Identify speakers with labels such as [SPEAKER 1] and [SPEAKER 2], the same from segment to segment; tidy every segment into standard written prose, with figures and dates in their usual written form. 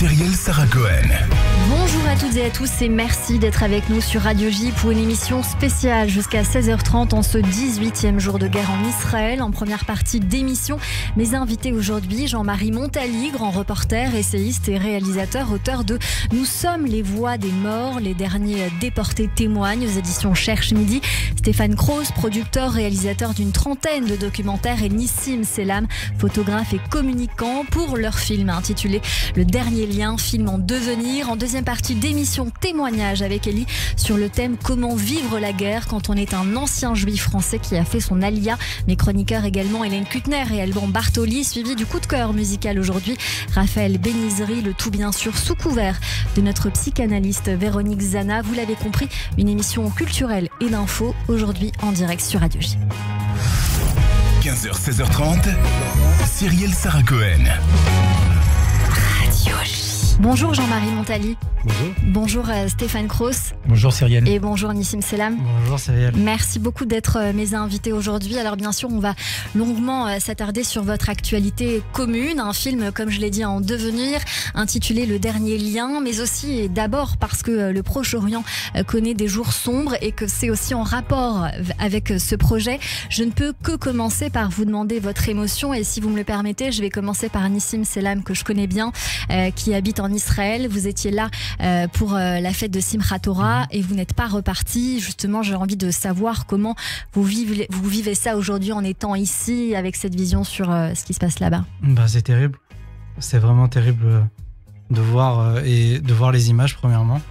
[SPEAKER 1] Cyrielle Sarah Cohen.
[SPEAKER 2] Bonjour à toutes et à tous et merci d'être avec nous sur Radio J pour une émission spéciale jusqu'à 16h30 en ce 18e jour de guerre en Israël. En première partie d'émission, mes invités aujourd'hui, Jean-Marie Montali, grand reporter, essayiste et réalisateur, auteur de Nous sommes les voix des morts, les derniers déportés témoignent aux éditions Cherche Midi. Stéphane Kroos, producteur, réalisateur d'une trentaine de documentaires, et Nissim Selam, photographe et communicant pour leur film intitulé Le Dernier Lien, film en devenir. En deuxième partie d'émission, témoignage avec Elie sur le thème comment vivre la guerre quand on est un ancien juif français qui a fait son alia. Mes chroniqueurs également Hélène Kutner et Alban Bartoli, suivi du coup de cœur musical aujourd'hui, Raphaël Benizri, le tout bien sûr sous couvert de notre psychanalyste Véronique Zana. Vous l'avez compris, une émission culturelle et d'info aujourd'hui en direct sur Radio J.
[SPEAKER 1] 15h, 16h30, Cyrielle Sarah Cohen.
[SPEAKER 2] Radio J. Bonjour Jean-Marie Montali.
[SPEAKER 3] Bonjour.
[SPEAKER 2] Bonjour Stéphane Kroos.
[SPEAKER 3] Bonjour Cyrielle.
[SPEAKER 2] Et bonjour Nissim Selam.
[SPEAKER 3] Bonjour Cyrielle.
[SPEAKER 2] Merci beaucoup d'être mes invités aujourd'hui. Alors bien sûr, on va longuement s'attarder sur votre actualité commune. Un film, comme je l'ai dit, en devenir, intitulé Le Dernier Lien, mais aussi et d'abord parce que le Proche-Orient connaît des jours sombres et que c'est aussi en rapport avec ce projet. Je ne peux que commencer par vous demander votre émotion et si vous me le permettez, je vais commencer par Nissim Selam, que je connais bien, qui habite en Israël. Vous étiez là pour la fête de Simchat Torah et vous n'êtes pas reparti. Justement, j'ai envie de savoir comment vous vivez ça aujourd'hui en étant ici avec cette vision sur ce qui se passe là-bas.
[SPEAKER 3] C'est terrible. C'est vraiment terrible de voir les images premièrement.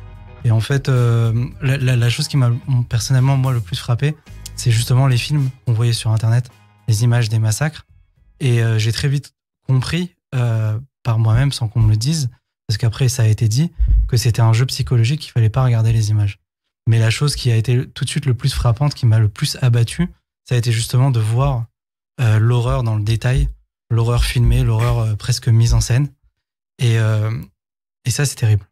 [SPEAKER 3] Et en fait, la chose qui m'a personnellement moi le plus frappé, c'est justement les films qu'on voyait sur Internet, les images des massacres. Et j'ai très vite compris par moi-même, sans qu'on me le dise, parce qu'après ça a été dit, que c'était un jeu psychologique, qu'il fallait pas regarder les images. Mais la chose qui a été tout de suite le plus frappante, qui m'a le plus abattu, ça a été justement de voir l'horreur dans le détail, l'horreur filmée, l'horreur presque mise en scène. Et ça, c'est terrible.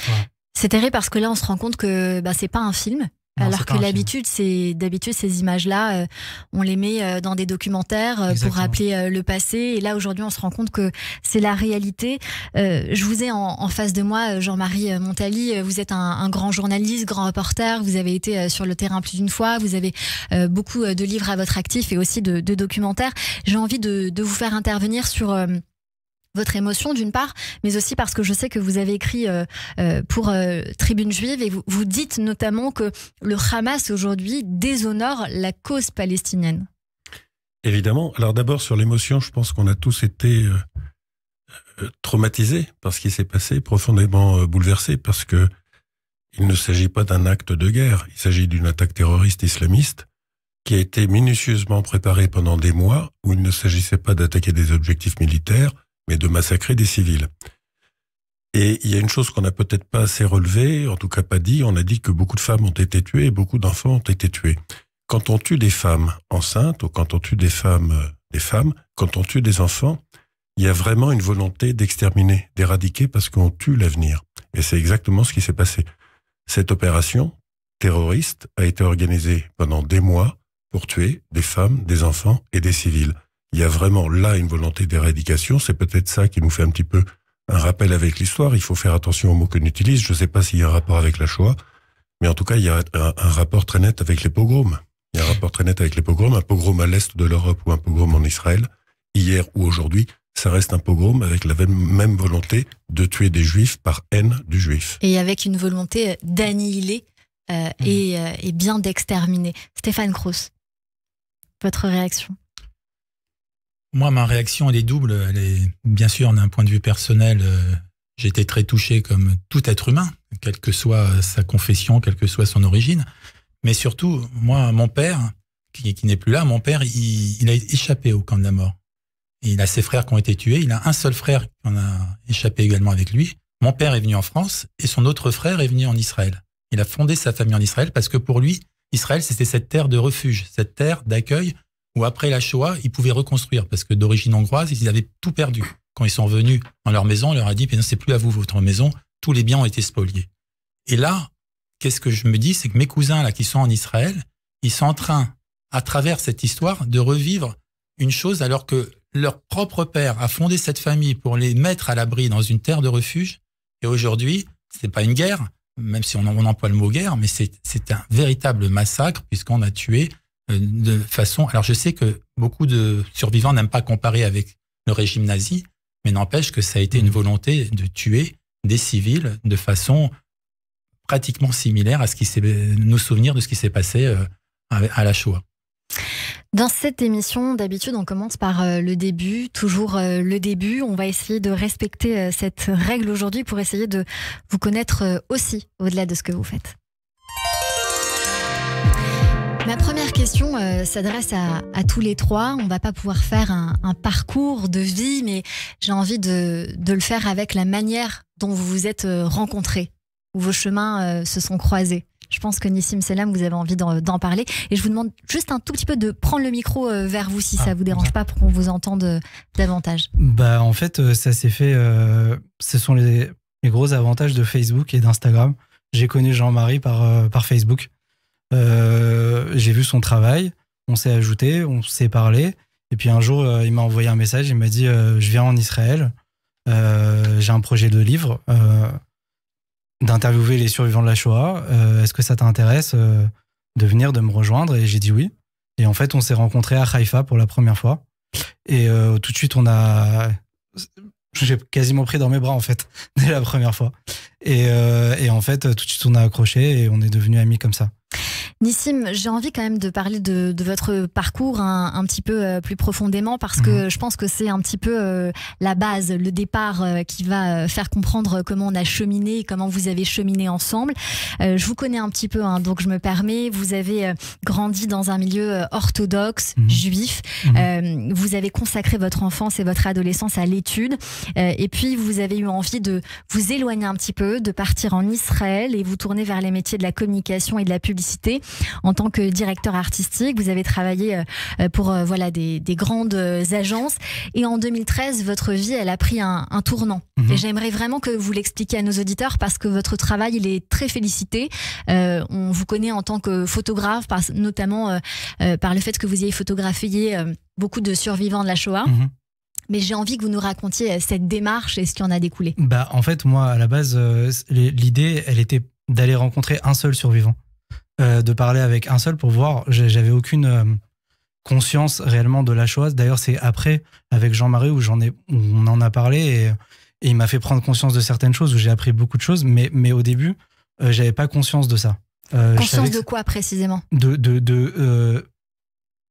[SPEAKER 3] Voilà.
[SPEAKER 2] C'est terrible parce que là, on se rend compte que c'est pas un film.
[SPEAKER 3] Non,
[SPEAKER 2] alors que d'habitude, ces images-là, on les met dans des documentaires pour rappeler le passé. Et là, aujourd'hui, on se rend compte que c'est la réalité. Je vous ai en face de moi, Jean-Marie Montali. Vous êtes un grand journaliste, grand reporter. Vous avez été sur le terrain plus d'une fois. Vous avez beaucoup de livres à votre actif et aussi de documentaires. J'ai envie de vous faire intervenir sur votre émotion d'une part, mais aussi parce que je sais que vous avez écrit pour Tribune Juive et vous dites notamment que le Hamas aujourd'hui déshonore la cause palestinienne.
[SPEAKER 4] Évidemment. Alors d'abord sur l'émotion, je pense qu'on a tous été traumatisés par ce qui s'est passé, profondément bouleversés, parce que il ne s'agit pas d'un acte de guerre, il s'agit d'une attaque terroriste islamiste qui a été minutieusement préparée pendant des mois, où il ne s'agissait pas d'attaquer des objectifs militaires, mais de massacrer des civils. Et il y a une chose qu'on n'a peut-être pas assez relevée, en tout cas pas dit, on a dit que beaucoup de femmes ont été tuées et beaucoup d'enfants ont été tués. Quand on tue des femmes enceintes, ou quand on tue des femmes, quand on tue des enfants, il y a vraiment une volonté d'exterminer, d'éradiquer, parce qu'on tue l'avenir. Et c'est exactement ce qui s'est passé. Cette opération terroriste a été organisée pendant des mois pour tuer des femmes, des enfants et des civils. Il y a vraiment là une volonté d'éradication. C'est peut-être ça qui nous fait un petit peu un rappel avec l'histoire. Il faut faire attention aux mots qu'on utilise. Je ne sais pas s'il y a un rapport avec la Shoah, mais en tout cas, il y a un rapport très net avec les pogroms. Il y a un rapport très net avec les pogroms. Un pogrom à l'est de l'Europe ou un pogrom en Israël, hier ou aujourd'hui, ça reste un pogrom avec la même volonté de tuer des juifs par haine du juif.
[SPEAKER 2] Et avec une volonté d'annihiler et bien d'exterminer. Stéphane Kroos, votre réaction ?
[SPEAKER 5] Moi, ma réaction, elle est double. Elle est, bien sûr, d'un point de vue personnel, j'ai été très touché comme tout être humain, quelle que soit sa confession, quelle que soit son origine. Mais surtout, moi, mon père, qui n'est plus là, mon père, il a échappé au camp de la mort. Il a ses frères qui ont été tués. Il a un seul frère qui en a échappé également avec lui. Mon père est venu en France et son autre frère est venu en Israël. Il a fondé sa famille en Israël parce que pour lui, Israël, c'était cette terre de refuge, cette terre d'accueil où après la Shoah, ils pouvaient reconstruire parce que d'origine hongroise, ils avaient tout perdu. Quand ils sont venus dans leur maison, on leur a dit « c'est plus à vous votre maison, tous les biens ont été spoliés ». Et là, qu'est-ce que je me dis, c'est que mes cousins là qui sont en Israël, ils sont en train, à travers cette histoire, de revivre une chose alors que leur propre père a fondé cette famille pour les mettre à l'abri dans une terre de refuge. Et aujourd'hui, c'est pas une guerre, même si on emploie le mot guerre, mais c'est un véritable massacre puisqu'on a tué de façon... Alors je sais que beaucoup de survivants n'aiment pas comparer avec le régime nazi, mais n'empêche que ça a été une volonté de tuer des civils de façon pratiquement similaire à nos souvenirs de ce qui s'est passé à la Shoah.
[SPEAKER 2] Dans cette émission, d'habitude, on commence par le début, toujours le début. On va essayer de respecter cette règle aujourd'hui pour essayer de vous connaître aussi au-delà de ce que vous faites. Ma première question s'adresse à tous les trois. On ne va pas pouvoir faire un parcours de vie, mais j'ai envie de le faire avec la manière dont vous vous êtes rencontrés, où vos chemins se sont croisés. Je pense que Nissim Selam, vous avez envie d'en parler. Et je vous demande juste un tout petit peu de prendre le micro vers vous, si ça ne vous dérange pas, pour qu'on vous entende davantage.
[SPEAKER 3] En fait, ça s'est fait... ce sont les gros avantages de Facebook et d'Instagram. J'ai connu Jean-Marie par Facebook. J'ai vu son travail, on s'est ajouté, on s'est parlé. Et puis un jour, il m'a envoyé un message, il m'a dit « Je viens en Israël, j'ai un projet de livre. D'interviewer les survivants de la Shoah. Est-ce que ça t'intéresse de venir, de me rejoindre ?» Et j'ai dit oui. Et en fait, on s'est rencontrés à Haïfa pour la première fois. Et tout de suite, j'ai quasiment pris dans mes bras, en fait, dès la première fois. Et en fait, tout de suite, on a accroché et on est devenus amis comme ça.
[SPEAKER 2] Nissim, j'ai envie quand même de parler de votre parcours un petit peu plus profondément, parce que je pense que c'est un petit peu la base, le départ qui va faire comprendre comment on a cheminé et comment vous avez cheminé ensemble. Je vous connais un petit peu, donc je me permets. Vous avez grandi dans un milieu orthodoxe, juif. Vous avez consacré votre enfance et votre adolescence à l'étude. Et puis, vous avez eu envie de vous éloigner un petit peu, de partir en Israël et vous tourner vers les métiers de la communication et de la publicité. En tant que directeur artistique, vous avez travaillé pour des grandes agences. Et en 2013, votre vie, elle a pris un tournant. Et j'aimerais vraiment que vous l'expliquiez à nos auditeurs, parce que votre travail, il est très félicité. On vous connaît en tant que photographe, notamment par le fait que vous ayez photographié beaucoup de survivants de la Shoah. Mais j'ai envie que vous nous racontiez cette démarche et ce qui en a découlé.
[SPEAKER 3] En fait, moi, à la base, l'idée, elle était d'aller rencontrer un seul survivant. De parler avec un seul pour voir. J'avais aucune conscience réellement de la Shoah. D'ailleurs, c'est après, avec Jean-Marie, où on en a parlé et il m'a fait prendre conscience de certaines choses, où j'ai appris beaucoup de choses, mais au début, j'avais pas conscience de ça.
[SPEAKER 2] Conscience de quoi précisément ?
[SPEAKER 3] De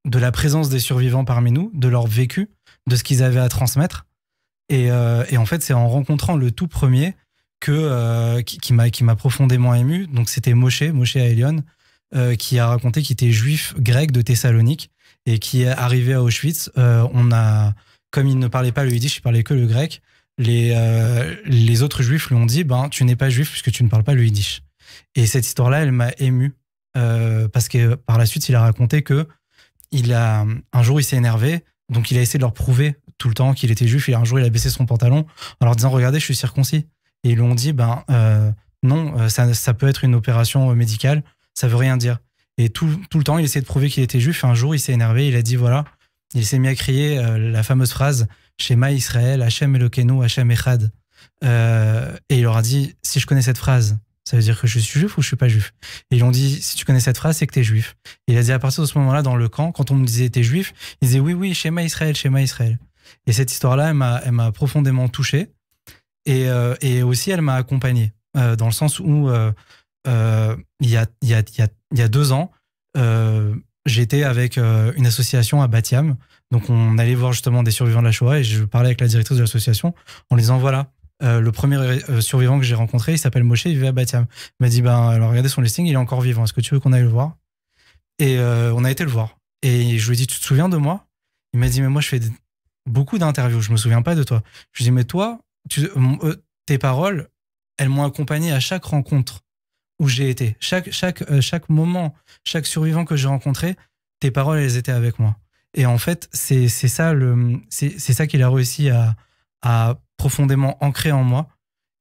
[SPEAKER 3] la présence des survivants parmi nous, de leur vécu, de ce qu'ils avaient à transmettre. Et en fait, c'est en rencontrant le tout premier qui m'a profondément ému. Donc c'était Moshe Aelion, qui a raconté qu'il était juif grec de Thessalonique et qui est arrivé à Auschwitz. Comme il ne parlait pas le yiddish, il parlait que le grec. Les autres juifs lui ont dit tu n'es pas juif puisque tu ne parles pas le yiddish. Et cette histoire-là, elle m'a ému parce que par la suite, il a raconté que un jour, il s'est énervé, donc il a essayé de leur prouver tout le temps qu'il était juif. Et un jour, il a baissé son pantalon en leur disant « Regardez, je suis circoncis ». Et ils lui ont dit non, ça peut être une opération médicale, ça veut rien dire. Et tout le temps, il essayait de prouver qu'il était juif. Et un jour, il s'est énervé, il a dit voilà, il s'est mis à crier la fameuse phrase Shema Israël, Hachem Elokeinu, Hachem Echad. Et il leur a dit si je connais cette phrase, ça veut dire que je suis juif ou je suis pas juif? Et ils lui ont dit si tu connais cette phrase, c'est que t'es juif. Et il a dit à partir de ce moment-là, dans le camp, quand on me disait t'es juif, il disait oui, Shema Israël, Shema Israël. Et cette histoire-là, elle m'a profondément touché. Et aussi, elle m'a accompagné dans le sens où il y a 2 ans, j'étais avec une association à Bat Yam. Donc, on allait voir justement des survivants de la Shoah et je parlais avec la directrice de l'association en lui disant voilà, le premier survivant que j'ai rencontré, il s'appelle Moshe, il vit à Bat Yam. Il m'a dit alors regardez son listing, il est encore vivant. Est-ce que tu veux qu'on aille le voir? Et on a été le voir. Et je lui ai dit tu te souviens de moi? Il m'a dit mais moi, je fais beaucoup d'interviews, je me souviens pas de toi. Je lui ai dit mais toi, tes paroles, elles m'ont accompagné à chaque rencontre où j'ai été. Chaque moment, chaque survivant que j'ai rencontré, tes paroles, elles étaient avec moi. Et en fait, c'est ça qu'il a réussi à profondément ancrer en moi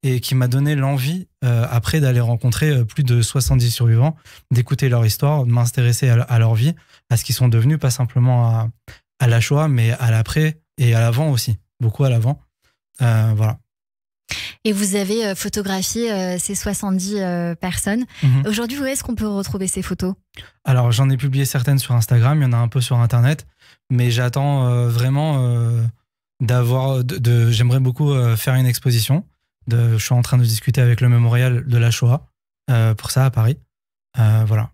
[SPEAKER 3] et qui m'a donné l'envie, après, d'aller rencontrer plus de 70 survivants, d'écouter leur histoire, de m'intéresser à leur vie, à ce qu'ils sont devenus, pas simplement à la Shoah, mais à l'après, et à l'avant aussi, beaucoup à l'avant. Voilà.
[SPEAKER 2] Et vous avez photographié ces 70 personnes. Aujourd'hui, où est-ce qu'on peut retrouver ces photos?
[SPEAKER 3] Alors, j'en ai publié certaines sur Instagram, il y en a un peu sur Internet, mais j'attends vraiment j'aimerais beaucoup faire une exposition. Je suis en train de discuter avec le mémorial de la Shoah pour ça à Paris. Voilà.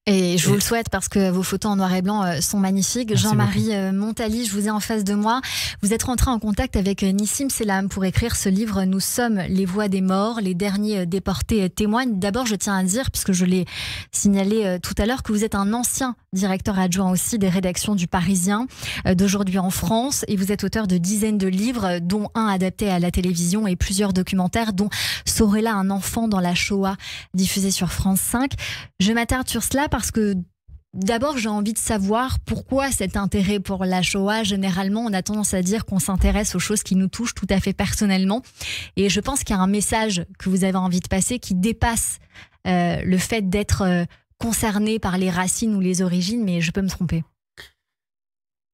[SPEAKER 2] Et je vous le souhaite parce que vos photos en noir et blanc sont magnifiques.
[SPEAKER 3] Merci
[SPEAKER 2] Jean-Marie Montali, je vous ai en face de moi. Vous êtes rentré en contact avec Nissim Selam pour écrire ce livre « Nous sommes les voix des morts, les derniers déportés témoignent ». D'abord, je tiens à dire, puisque je l'ai signalé tout à l'heure, que vous êtes un ancien directeur adjoint aussi des rédactions du Parisien d'Aujourd'hui en France. Et vous êtes auteur de dizaines de livres, dont un adapté à la télévision et plusieurs documentaires, dont Sorella, un enfant dans la Shoah, diffusé sur France 5. Je m'attarde sur cela parce que d'abord, j'ai envie de savoir pourquoi cet intérêt pour la Shoah. Généralement, on a tendance à dire qu'on s'intéresse aux choses qui nous touchent tout à fait personnellement. Et je pense qu'il y a un message que vous avez envie de passer qui dépasse le fait d'être concerné par les racines ou les origines, mais je peux me tromper.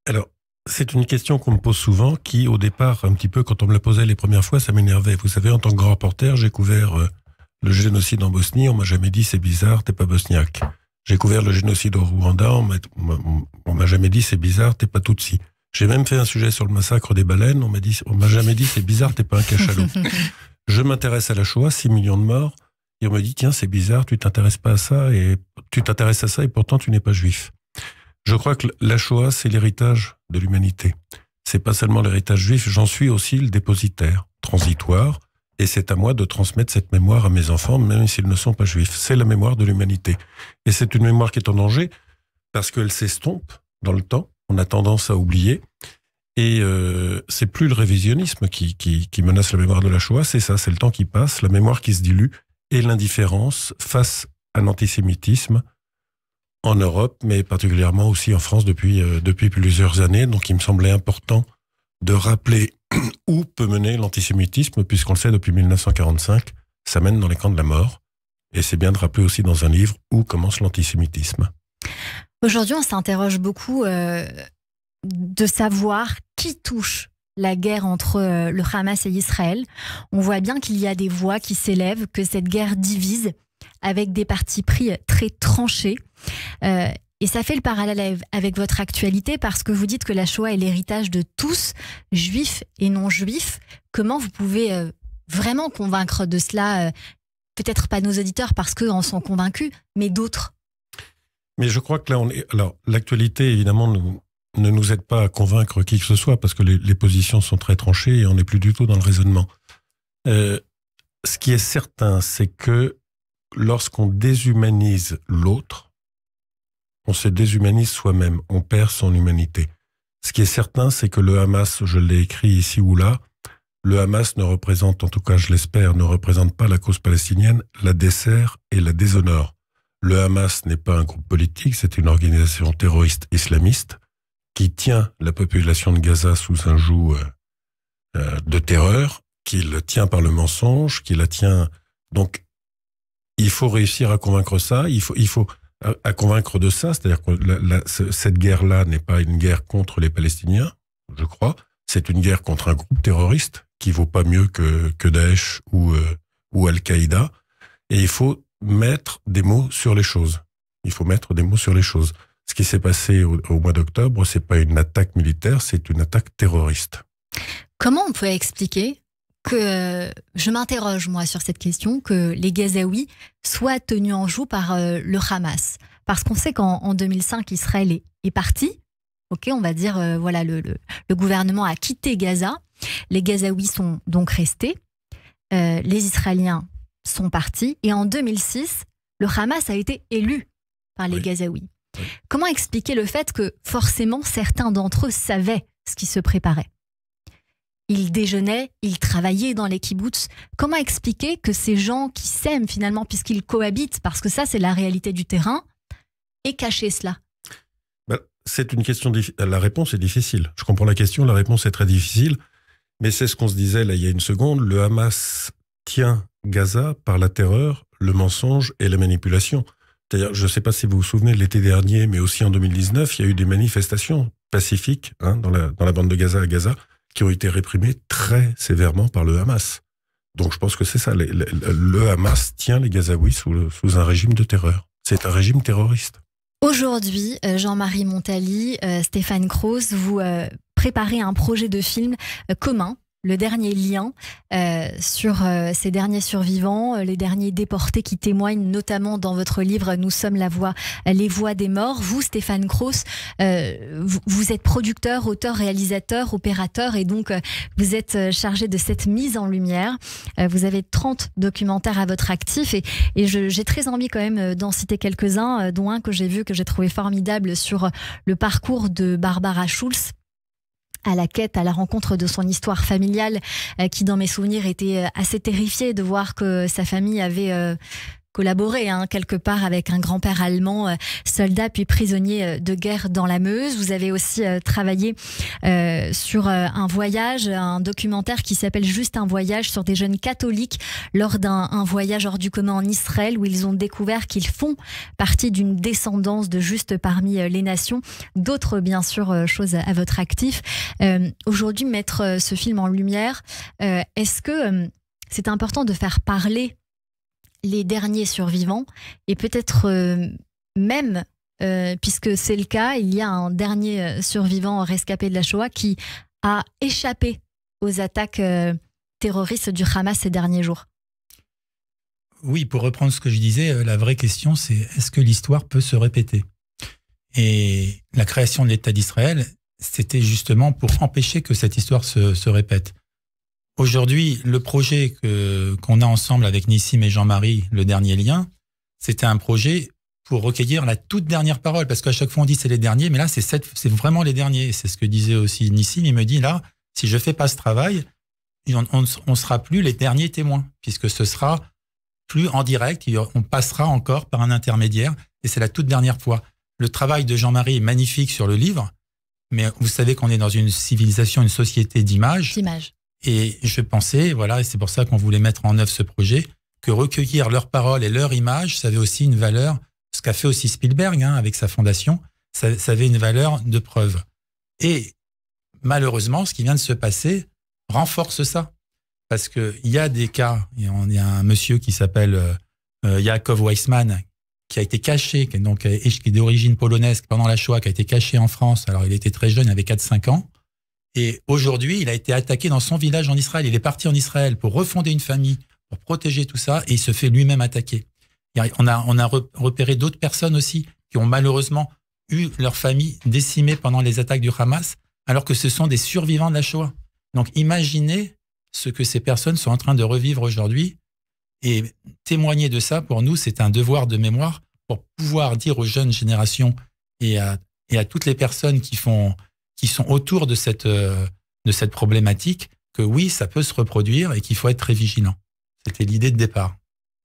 [SPEAKER 4] Alors, c'est une question qu'on me pose souvent qui, au départ, un petit peu, quand on me la posait les premières fois, ça m'énervait. Vous savez, en tant que grand reporter, j'ai couvert le génocide en Bosnie. On m'a jamais dit, c'est bizarre, t'es pas bosniaque. J'ai couvert le génocide au Rwanda, on m'a jamais dit c'est bizarre, t'es pas Tutsi. J'ai même fait un sujet sur le massacre des baleines, on m'a jamais dit c'est bizarre, t'es pas un cachalot. Je m'intéresse à la Shoah, 6 millions de morts, et on me dit tiens c'est bizarre, tu t'intéresses pas à ça, et tu t'intéresses à ça et pourtant tu n'es pas juif. Je crois que la Shoah c'est l'héritage de l'humanité. C'est pas seulement l'héritage juif, j'en suis aussi le dépositaire, transitoire, et c'est à moi de transmettre cette mémoire à mes enfants, même s'ils ne sont pas juifs. C'est la mémoire de l'humanité. Et c'est une mémoire qui est en danger, parce qu'elle s'estompe dans le temps. On a tendance à oublier. Et c'est plus le révisionnisme qui menace la mémoire de la Shoah, c'est ça, c'est le temps qui passe, la mémoire qui se dilue, et l'indifférence face à l'antisémitisme en Europe, mais particulièrement aussi en France depuis plusieurs années. Donc il me semblait important de rappeler où peut mener l'antisémitisme, puisqu'on le sait depuis 1945, ça mène dans les camps de la mort. Et c'est bien de rappeler aussi dans un livre où commence l'antisémitisme.
[SPEAKER 2] Aujourd'hui, on s'interroge beaucoup de savoir qui touche la guerre entre le Hamas et Israël. On voit bien qu'il y a des voix qui s'élèvent, que cette guerre divise avec des partis pris très tranchés. Et ça fait le parallèle avec votre actualité parce que vous dites que la Shoah est l'héritage de tous, juifs et non-juifs. Comment vous pouvez vraiment convaincre de cela, peut-être pas nos auditeurs parce qu'eux en sont convaincus, mais d'autres?
[SPEAKER 4] Mais je crois que là, alors, l'actualité, évidemment, ne nous aide pas à convaincre qui que ce soit parce que les positions sont très tranchées et on n'est plus du tout dans le raisonnement. Ce qui est certain, c'est que lorsqu'on déshumanise l'autre, on se déshumanise soi-même, on perd son humanité. Ce qui est certain, c'est que le Hamas, je l'ai écrit ici ou là, le Hamas ne représente, en tout cas je l'espère, ne représente pas la cause palestinienne, la dessert et la déshonore. Le Hamas n'est pas un groupe politique, c'est une organisation terroriste islamiste qui tient la population de Gaza sous un joug de terreur, qui la tient par le mensonge, qui la tient... Donc, il faut réussir à convaincre ça, il faut à convaincre de ça, c'est-à-dire que cette guerre-là n'est pas une guerre contre les Palestiniens, je crois, c'est une guerre contre un groupe terroriste qui vaut pas mieux que Daesh ou Al-Qaïda, et il faut mettre des mots sur les choses. Il faut mettre des mots sur les choses. Ce qui s'est passé au mois d'octobre, c'est pas une attaque militaire, c'est une attaque terroriste.
[SPEAKER 2] Comment on peut expliquer que, je m'interroge moi sur cette question, que les Gazaouis soient tenus en joue par le Hamas? Parce qu'on sait qu'en 2005, Israël est parti. Ok, on va dire, voilà, le gouvernement a quitté Gaza. Les Gazaouis sont donc restés. Les Israéliens sont partis. Et en 2006, le Hamas a été élu par les Gazaouis. Oui. Comment expliquer le fait que forcément certains d'entre eux savaient ce qui se préparait? Ils déjeunaient, ils travaillaient dans les kibboutz. Comment expliquer que ces gens qui s'aiment finalement, puisqu'ils cohabitent, parce que ça c'est la réalité du terrain, aient caché cela?
[SPEAKER 4] C'est une question, la réponse est difficile. Je comprends la question, la réponse est très difficile, mais c'est ce qu'on se disait là il y a une seconde, le Hamas tient Gaza par la terreur, le mensonge et la manipulation. C'est-à-dire, je ne sais pas si vous vous souvenez, l'été dernier, mais aussi en 2019, il y a eu des manifestations pacifiques dans la bande de Gaza à Gaza, qui ont été réprimés très sévèrement par le Hamas. Donc je pense que c'est ça. Le Hamas tient les Gazaouis sous un régime de terreur. C'est un régime terroriste.
[SPEAKER 2] Aujourd'hui, Jean-Marie Montali, Stéphane Croos, vous préparez un projet de film commun, Le Dernier Lien, sur ces derniers survivants, les derniers déportés qui témoignent notamment dans votre livre Nous sommes les voix des morts. Vous, Stéphane Croos, vous êtes producteur, auteur, réalisateur, opérateur et donc vous êtes chargé de cette mise en lumière. Vous avez 30 documentaires à votre actif et j'ai très envie quand même d'en citer quelques-uns, dont un que j'ai vu, que j'ai trouvé formidable sur le parcours de Barbara Schulz, à la quête, à la rencontre de son histoire familiale, qui dans mes souvenirs était assez terrifiée de voir que sa famille avait collaboré quelque part avec un grand-père allemand, soldat puis prisonnier de guerre dans la Meuse. Vous avez aussi travaillé sur un voyage, un documentaire qui s'appelle Juste un voyage, sur des jeunes catholiques lors d'un voyage hors du commun en Israël, où ils ont découvert qu'ils font partie d'une descendance de juste parmi les nations. D'autres, bien sûr, choses à votre actif. Aujourd'hui, mettre ce film en lumière, est-ce que c'est important de faire parler les derniers survivants et peut-être même, puisque c'est le cas, il y a un dernier survivant rescapé de la Shoah qui a échappé aux attaques terroristes du Hamas ces derniers jours.
[SPEAKER 5] Oui, pour reprendre ce que je disais, la vraie question c'est est-ce que l'histoire peut se répéter? Et la création de l'État d'Israël, c'était justement pour empêcher que cette histoire se répète. Aujourd'hui, le projet qu'on a ensemble avec Nissim et Jean-Marie, Le Dernier Lien, c'était un projet pour recueillir la toute dernière parole, parce qu'à chaque fois on dit c'est les derniers, mais là c'est vraiment les derniers. C'est ce que disait aussi Nissim. Il me dit là, si je fais pas ce travail, on sera plus les derniers témoins, puisque ce sera plus en direct, on passera encore par un intermédiaire, et c'est la toute dernière fois. Le travail de Jean-Marie est magnifique sur le livre, mais vous savez qu'on est dans une civilisation, une société d'images. Et je pensais, voilà, et c'est pour ça qu'on voulait mettre en œuvre ce projet, que recueillir leurs paroles et leurs images, ça avait aussi une valeur, ce qu'a fait aussi Spielberg avec sa fondation, ça avait une valeur de preuve. Et malheureusement, ce qui vient de se passer renforce ça. Parce qu'il y a des cas, il y a un monsieur qui s'appelle Yakov Weissman, qui a été caché, qui est d'origine polonaise pendant la Shoah, qui a été caché en France. Alors il était très jeune, il avait 4-5 ans. Et aujourd'hui, il a été attaqué dans son village en Israël. Il est parti en Israël pour refonder une famille, pour protéger tout ça, et il se fait lui-même attaquer. On a repéré d'autres personnes aussi qui ont malheureusement eu leur famille décimée pendant les attaques du Hamas, alors que ce sont des survivants de la Shoah. Donc imaginez ce que ces personnes sont en train de revivre aujourd'hui, et témoigner de ça, pour nous, c'est un devoir de mémoire pour pouvoir dire aux jeunes générations et à toutes les personnes qui sont autour de cette problématique, que oui, ça peut se reproduire et qu'il faut être très vigilant. C'était l'idée de départ.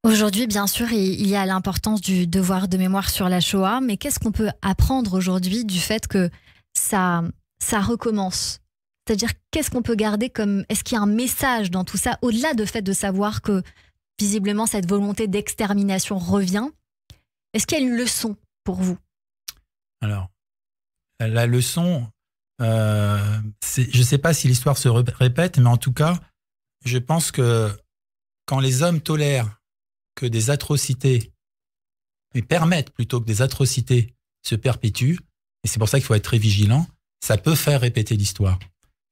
[SPEAKER 2] Aujourd'hui, bien sûr, il y a l'importance du devoir de mémoire sur la Shoah, mais qu'est-ce qu'on peut apprendre aujourd'hui du fait que ça recommence? C'est-à-dire, qu'est-ce qu'on peut garder comme... Est-ce qu'il y a un message dans tout ça, au-delà du fait de savoir que, visiblement, cette volonté d'extermination revient? Est-ce qu'il y a une leçon pour vous? Alors,
[SPEAKER 5] la leçon... je ne sais pas si l'histoire se répète, mais en tout cas, je pense que quand les hommes tolèrent que des atrocités, mais permettent plutôt que des atrocités se perpétuent, et c'est pour ça qu'il faut être très vigilant, ça peut faire répéter l'histoire.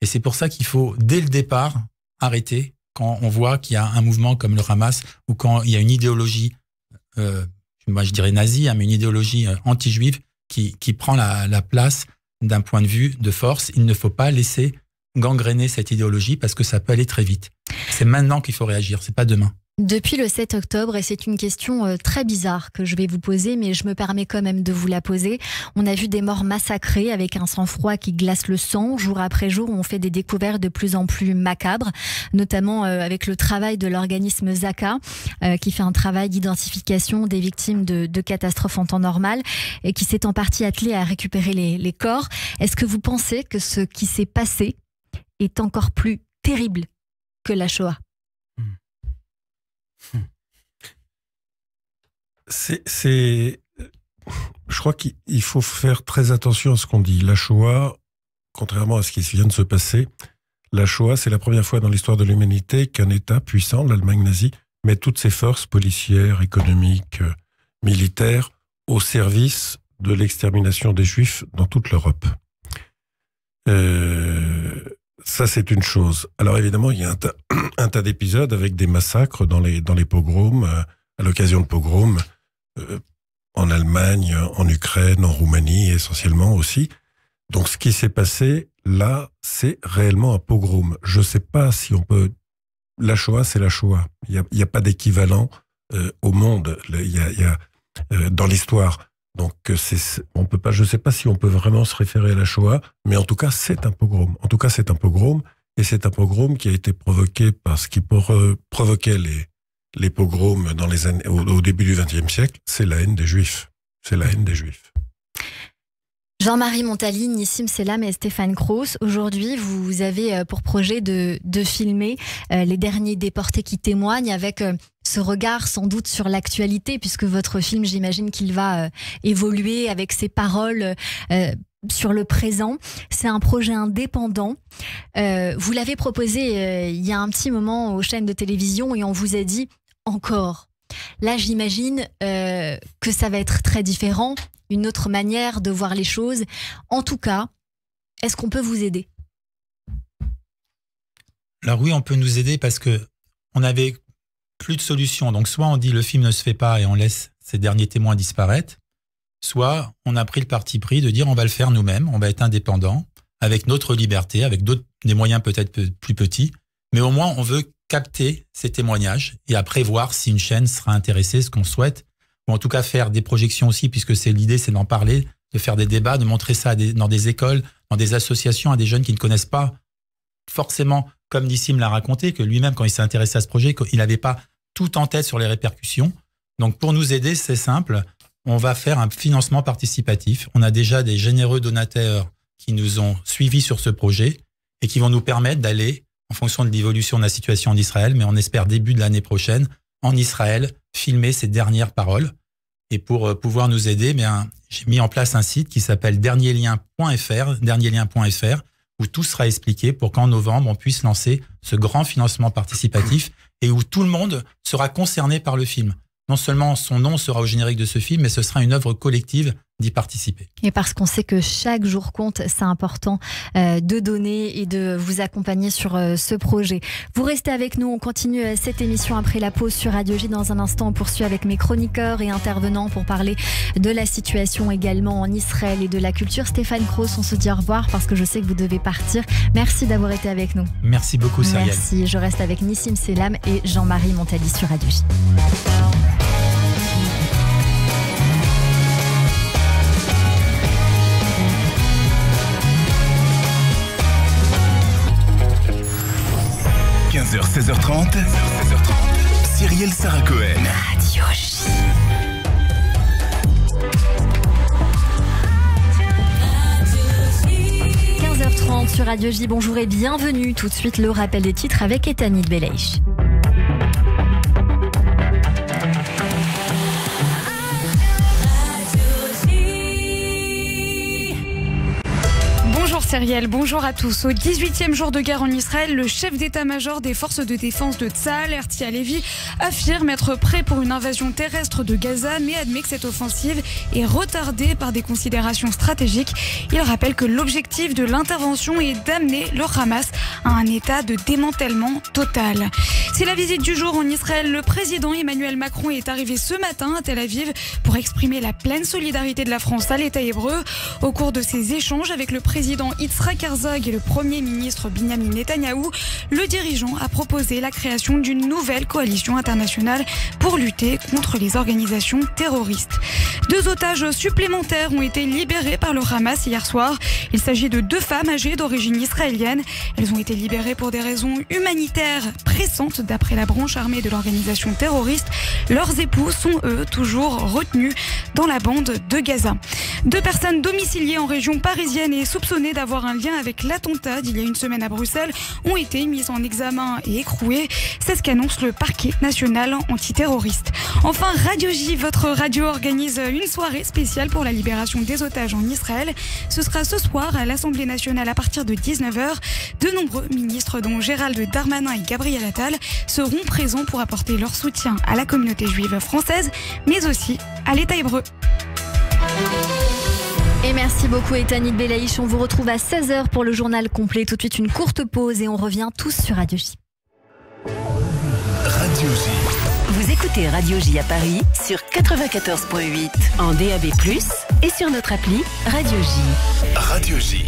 [SPEAKER 5] Et c'est pour ça qu'il faut, dès le départ, arrêter quand on voit qu'il y a un mouvement comme le Hamas, ou quand il y a une idéologie, moi je dirais nazie, mais une idéologie anti-juive qui prend la place d'un point de vue de force. Il ne faut pas laisser gangréner cette idéologie parce que ça peut aller très vite. C'est maintenant qu'il faut réagir, c'est pas demain.
[SPEAKER 2] Depuis le 7 octobre, et c'est une question très bizarre que je vais vous poser, mais je me permets quand même de vous la poser, on a vu des morts massacrées avec un sang-froid qui glace le sang. Jour après jour, on fait des découvertes de plus en plus macabres, notamment avec le travail de l'organisme Zaka, qui fait un travail d'identification des victimes de catastrophes en temps normal, et qui s'est en partie attelé à récupérer les corps. Est-ce que vous pensez que ce qui s'est passé est encore plus terrible que la Shoah?
[SPEAKER 4] Je crois qu'il faut faire très attention à ce qu'on dit. La Shoah, contrairement à ce qui vient de se passer, la Shoah, c'est la première fois dans l'histoire de l'humanité qu'un État puissant, l'Allemagne nazie, met toutes ses forces policières, économiques, militaires au service de l'extermination des Juifs dans toute l'Europe. Ça, c'est une chose. Alors évidemment, il y a un tas d'épisodes avec des massacres dans les pogroms, à l'occasion de pogroms, en Allemagne, en Ukraine, en Roumanie essentiellement aussi. Donc ce qui s'est passé là, c'est réellement un pogrom. Je ne sais pas si on peut... La Shoah, c'est la Shoah. Il n'y a pas d'équivalent au monde. Il y a dans l'histoire. Donc on peut pas. Je ne sais pas si on peut vraiment se référer à la Shoah, mais en tout cas, c'est un pogrom. En tout cas, c'est un pogrom, et c'est un pogrom qui a été provoqué par ce qui provoquait les pogroms dans les années, au début du XXe siècle. C'est la haine des Juifs. C'est la haine des Juifs.
[SPEAKER 2] Jean-Marie Montali, Nissim Selam et Stéphane Kroos, aujourd'hui vous avez pour projet de filmer les derniers déportés qui témoignent avec ce regard sans doute sur l'actualité, puisque votre film, j'imagine qu'il va évoluer avec ses paroles sur le présent. C'est un projet indépendant. Vous l'avez proposé il y a un petit moment aux chaînes de télévision et on vous a dit encore. Là, j'imagine que ça va être très différent, une autre manière de voir les choses. En tout cas, est-ce qu'on peut vous aider?
[SPEAKER 5] Alors oui, on peut nous aider parce que on avait plus de solutions. Donc soit on dit le film ne se fait pas et on laisse ces derniers témoins disparaître, soit on a pris le parti pris de dire on va le faire nous-mêmes, on va être indépendant, avec notre liberté, avec des moyens peut-être plus petits, mais au moins on veut capter ces témoignages et après voir si une chaîne sera intéressée, ce qu'on souhaite, ou en tout cas faire des projections aussi, puisque l'idée c'est d'en parler, de faire des débats, de montrer ça dans des écoles, dans des associations, à des jeunes qui ne connaissent pas forcément, comme Nissim l'a raconté, que lui-même quand il s'est intéressé à ce projet, il n'avait pas tout en tête sur les répercussions. Donc pour nous aider, c'est simple, on va faire un financement participatif. On a déjà des généreux donateurs qui nous ont suivis sur ce projet et qui vont nous permettre d'aller, en fonction de l'évolution de la situation en Israël, mais on espère début de l'année prochaine, en Israël, filmer ces dernières paroles. Et pour pouvoir nous aider, j'ai mis en place un site qui s'appelle dernierlien.fr, où tout sera expliqué pour qu'en novembre, on puisse lancer ce grand financement participatif et où tout le monde sera concerné par le film. Non seulement son nom sera au générique de ce film, mais ce sera une œuvre collective d'y participer.
[SPEAKER 2] Et parce qu'on sait que chaque jour compte, c'est important de donner et de vous accompagner sur ce projet. Vous restez avec nous, on continue cette émission après la pause sur Radio J. Dans un instant, on poursuit avec mes chroniqueurs et intervenants pour parler de la situation également en Israël et de la culture. Stéphane Kroos, on se dit au revoir parce que je sais que vous devez partir. Merci d'avoir été avec nous.
[SPEAKER 5] Merci beaucoup, Cyrielle.
[SPEAKER 2] Merci, je reste avec Nissim Selam et Jean-Marie Montali sur Radio J.
[SPEAKER 1] – 16h30, Cyrielle Sarah Cohen.
[SPEAKER 2] Radio J. Sur Radio J, bonjour et bienvenue. Tout de suite, le rappel des titres avec Etanit Beleish.
[SPEAKER 6] Bonjour Cyrielle, bonjour à tous. Au 18e jour de guerre en Israël, le chef d'état-major des forces de défense de Tsahal, Herzi Halevi, affirme être prêt pour une invasion terrestre de Gaza, mais admet que cette offensive est retardée par des considérations stratégiques. Il rappelle que l'objectif de l'intervention est d'amener le Hamas à un état de démantèlement total. C'est la visite du jour en Israël. Le président Emmanuel Macron est arrivé ce matin à Tel Aviv pour exprimer la pleine solidarité de la France à l'État hébreu. Au cours de ses échanges avec le président Yitzhak Herzog et le Premier ministre Binyamin Netanyahou, le dirigeant a proposé la création d'une nouvelle coalition internationale pour lutter contre les organisations terroristes. 2 otages supplémentaires ont été libérés par le Hamas hier soir. Il s'agit de 2 femmes âgées d'origine israélienne. Elles ont été libérées pour des raisons humanitaires pressantes d'après la branche armée de l'organisation terroriste. Leurs époux sont, eux, toujours retenus dans la bande de Gaza. 2 personnes domiciliées en région parisienne et soupçonnées d'avoir un lien avec l'attentat d'il y a une semaine à Bruxelles ont été mises en examen et écrouées. C'est ce qu'annonce le parquet national antiterroriste. Enfin, Radio J, votre radio, organise une soirée spéciale pour la libération des otages en Israël. Ce sera ce soir à l'Assemblée nationale à partir de 19h. De nombreux ministres, dont Gérald Darmanin et Gabriel Attal, seront présents pour apporter leur soutien à la communauté juive française, mais aussi à l'État hébreu.
[SPEAKER 2] Et merci beaucoup Etanit Belaïch. On vous retrouve à 16h pour le journal complet. Tout de suite une courte pause et on revient tous sur Radio J.
[SPEAKER 1] Radio J.
[SPEAKER 7] Vous écoutez Radio J à Paris sur 94.8 en DAB+, et sur notre appli Radio J.
[SPEAKER 1] Radio J.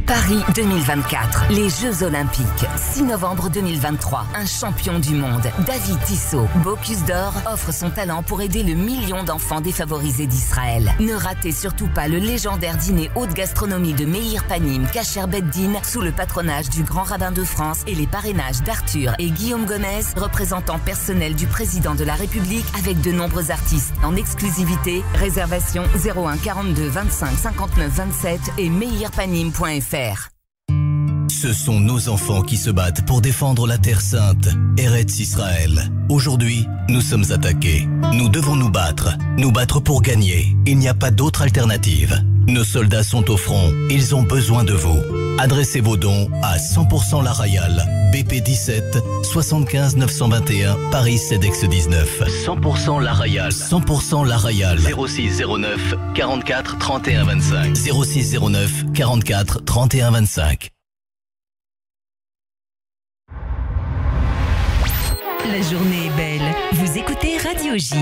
[SPEAKER 7] Paris 2024, les Jeux Olympiques, 6 novembre 2023. Un champion du monde, David Tissot, Bocuse d'Or, offre son talent pour aider le million d'enfants défavorisés d'Israël. Ne ratez surtout pas le légendaire dîner haute gastronomie de Meir Panim, Kacher Beddin, sous le patronage du grand rabbin de France et les parrainages d'Arthur et Guillaume Gomez, représentants personnels du président de la République, avec de nombreux artistes en exclusivité. Réservation 01 42 25 59 27 et meirpanim.fr.
[SPEAKER 8] Ce sont nos enfants qui se battent pour défendre la Terre Sainte, Eretz Israël. Aujourd'hui, nous sommes attaqués. Nous devons nous battre pour gagner. Il n'y a pas d'autre alternative. Nos soldats sont au front, ils ont besoin de vous. Adressez vos dons à 100% La Royale, BP 17 75 921 Paris CEDEX 19. 100% La Royale. 100% La Royale. 06 09 44 31 25. 06 09 44 31 25.
[SPEAKER 7] La journée est belle. Vous écoutez Radio J.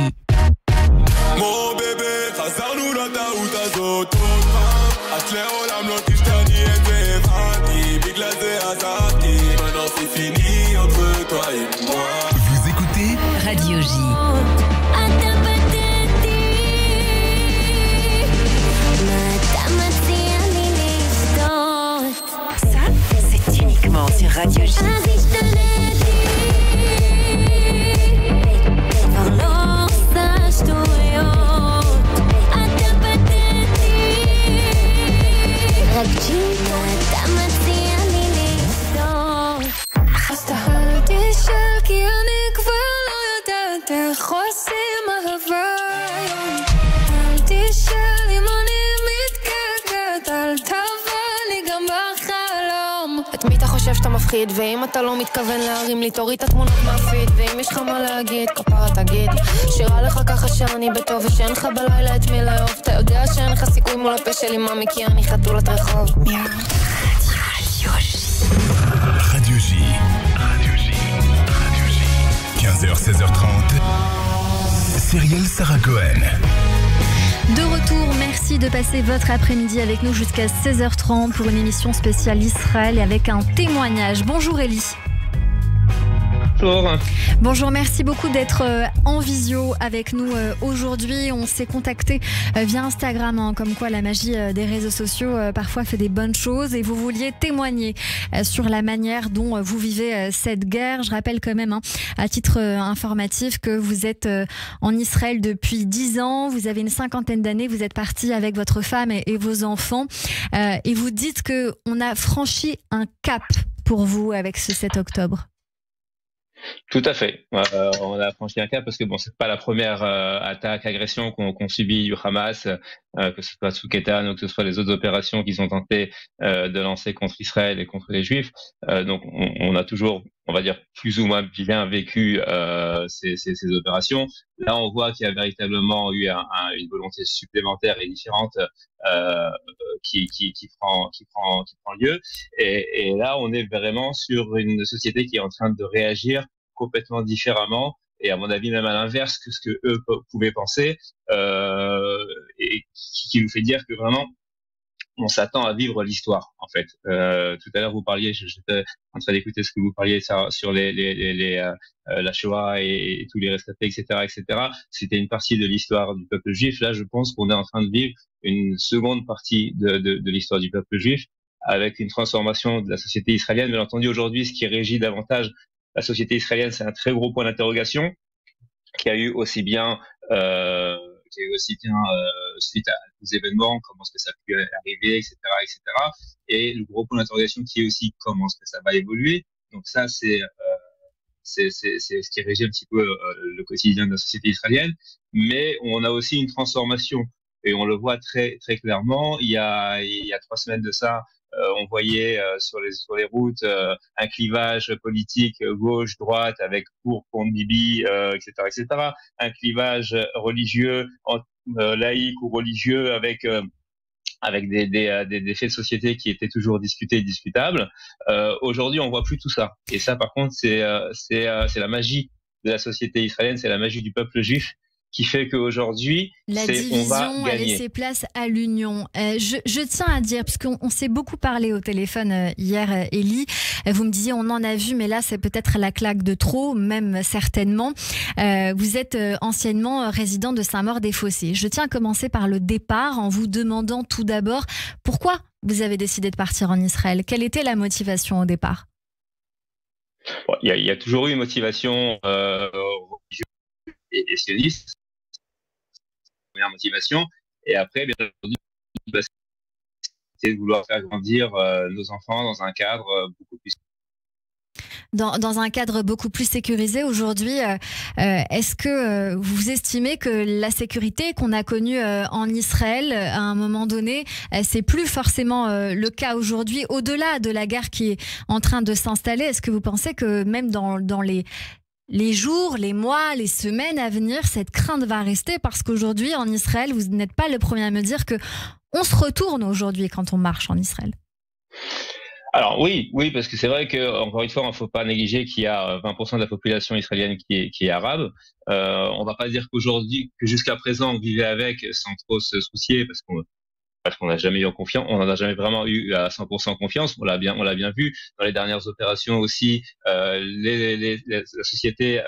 [SPEAKER 9] Mon bébé, חזרנו לטעות הזאת עוד פעם. אז לעולם לא תשתני את זה הבנתי. בגלל זה עזבתי. maintenant c'est fini entre toi et moi.
[SPEAKER 1] Vous écoutez
[SPEAKER 7] Radio J. Ça, c'est uniquement sur Radio J.
[SPEAKER 10] שאתה מפחיד ואם אתה לא מתכוון להרים לי תוריד את התמונות מהפיד ואם יש לך מה להגיד כפרה תגיד שירה לך ככה שאני בטוב ושאין לך בלילה את מי לאהוב אתה יודע שאין לך סיכוי מול הפה שלי ממי כי אני חתולת רחוב
[SPEAKER 1] Radio J. Radio J. Radio J. 15h, 16h30. Cyrielle Sarah Cohen.
[SPEAKER 2] De retour, merci de passer votre après-midi avec nous jusqu'à 16h30 pour une émission spéciale Israël et avec un témoignage. Bonjour Elie.
[SPEAKER 11] Bonjour.
[SPEAKER 2] Bonjour, merci beaucoup d'être en visio avec nous aujourd'hui. On s'est contacté via Instagram, hein, comme quoi la magie des réseaux sociaux parfois fait des bonnes choses et vous vouliez témoigner sur la manière dont vous vivez cette guerre. Je rappelle quand même, hein, à titre informatif, que vous êtes en Israël depuis 10 ans, vous avez une 50aine d'années, vous êtes parti avec votre femme et vos enfants et vous dites qu'on a franchi un cap pour vous avec ce 7 octobre.
[SPEAKER 11] Tout à fait. On a franchi un cap parce que bon, c'est pas la première attaque, agression qu'on subit du Hamas, que ce soit sous Ketan ou que ce soit les autres opérations qu'ils ont tenté de lancer contre Israël et contre les Juifs. Donc, on a toujours, on va dire, plus ou moins bien vécu ces opérations. Là, on voit qu'il y a véritablement eu une volonté supplémentaire et différente qui prend lieu. Et là, on est vraiment sur une société qui est en train de réagir complètement différemment et à mon avis même à l'inverse que ce que eux pouvaient penser et qui nous fait dire que vraiment on s'attend à vivre l'histoire en fait. Tout à l'heure vous parliez, j'étais en train d'écouter ce que vous parliez sur la Shoah et tous les rescapés, etc. C'était une partie de l'histoire du peuple juif. Là, je pense qu'on est en train de vivre une seconde partie de l'histoire du peuple juif avec une transformation de la société israélienne. Bien entendu, aujourd'hui, ce qui régit davantage la société israélienne, c'est un très gros point d'interrogation, qui a eu aussi bien suite à tous événements, comment est-ce que ça a pu arriver, etc., etc. Et le gros point d'interrogation qui est aussi comment est-ce que ça va évoluer. Donc ça, c'est ce qui régit un petit peu le quotidien de la société israélienne. Mais on a aussi une transformation et on le voit très très clairement. Il y a 3 semaines de ça, on voyait sur les routes un clivage politique gauche-droite avec pour contre Bibi, etc., etc. Un clivage religieux, laïque ou religieux avec des faits de société qui étaient toujours discutés et discutables. Aujourd'hui, on voit plus tout ça. Et ça, par contre, c'est la magie de la société israélienne, c'est la magie du peuple juif qui fait qu'aujourd'hui,
[SPEAKER 2] la division a laissé place à l'union. Je tiens à dire, parce qu'on s'est beaucoup parlé au téléphone hier, Elie, vous me disiez on en a vu, mais là c'est peut-être la claque de trop, même certainement. Vous êtes anciennement résident de Saint-Maur-des-Fossés. Je tiens à commencer par le départ en vous demandant tout d'abord pourquoi vous avez décidé de partir en Israël. Quelle était la motivation au départ?
[SPEAKER 11] Il y a toujours eu une motivation religieuse et sioniste. Première motivation, et après, bien entendu, c'est de vouloir faire grandir nos enfants dans un cadre beaucoup plus
[SPEAKER 2] dans un cadre beaucoup plus sécurisé aujourd'hui. Est-ce que vous estimez que la sécurité qu'on a connue en Israël à un moment donné, c'est plus forcément le cas aujourd'hui, au-delà de la guerre qui est en train de s'installer? Est-ce que vous pensez que même dans les jours, les mois, les semaines à venir, cette crainte va rester? Parce qu'aujourd'hui, en Israël, vous n'êtes pas le premier à me dire que on se retourne aujourd'hui quand on marche en Israël.
[SPEAKER 11] Alors oui, parce que c'est vrai que encore une fois, il ne faut pas négliger qu'il y a 20% de la population israélienne qui est arabe. On va pas dire qu'aujourd'hui, que jusqu'à présent, on vivait avec sans trop se soucier, parce qu'on n'a jamais eu confiance, on n'en a jamais vraiment eu à 100% confiance. On l'a bien vu dans les dernières opérations aussi. La société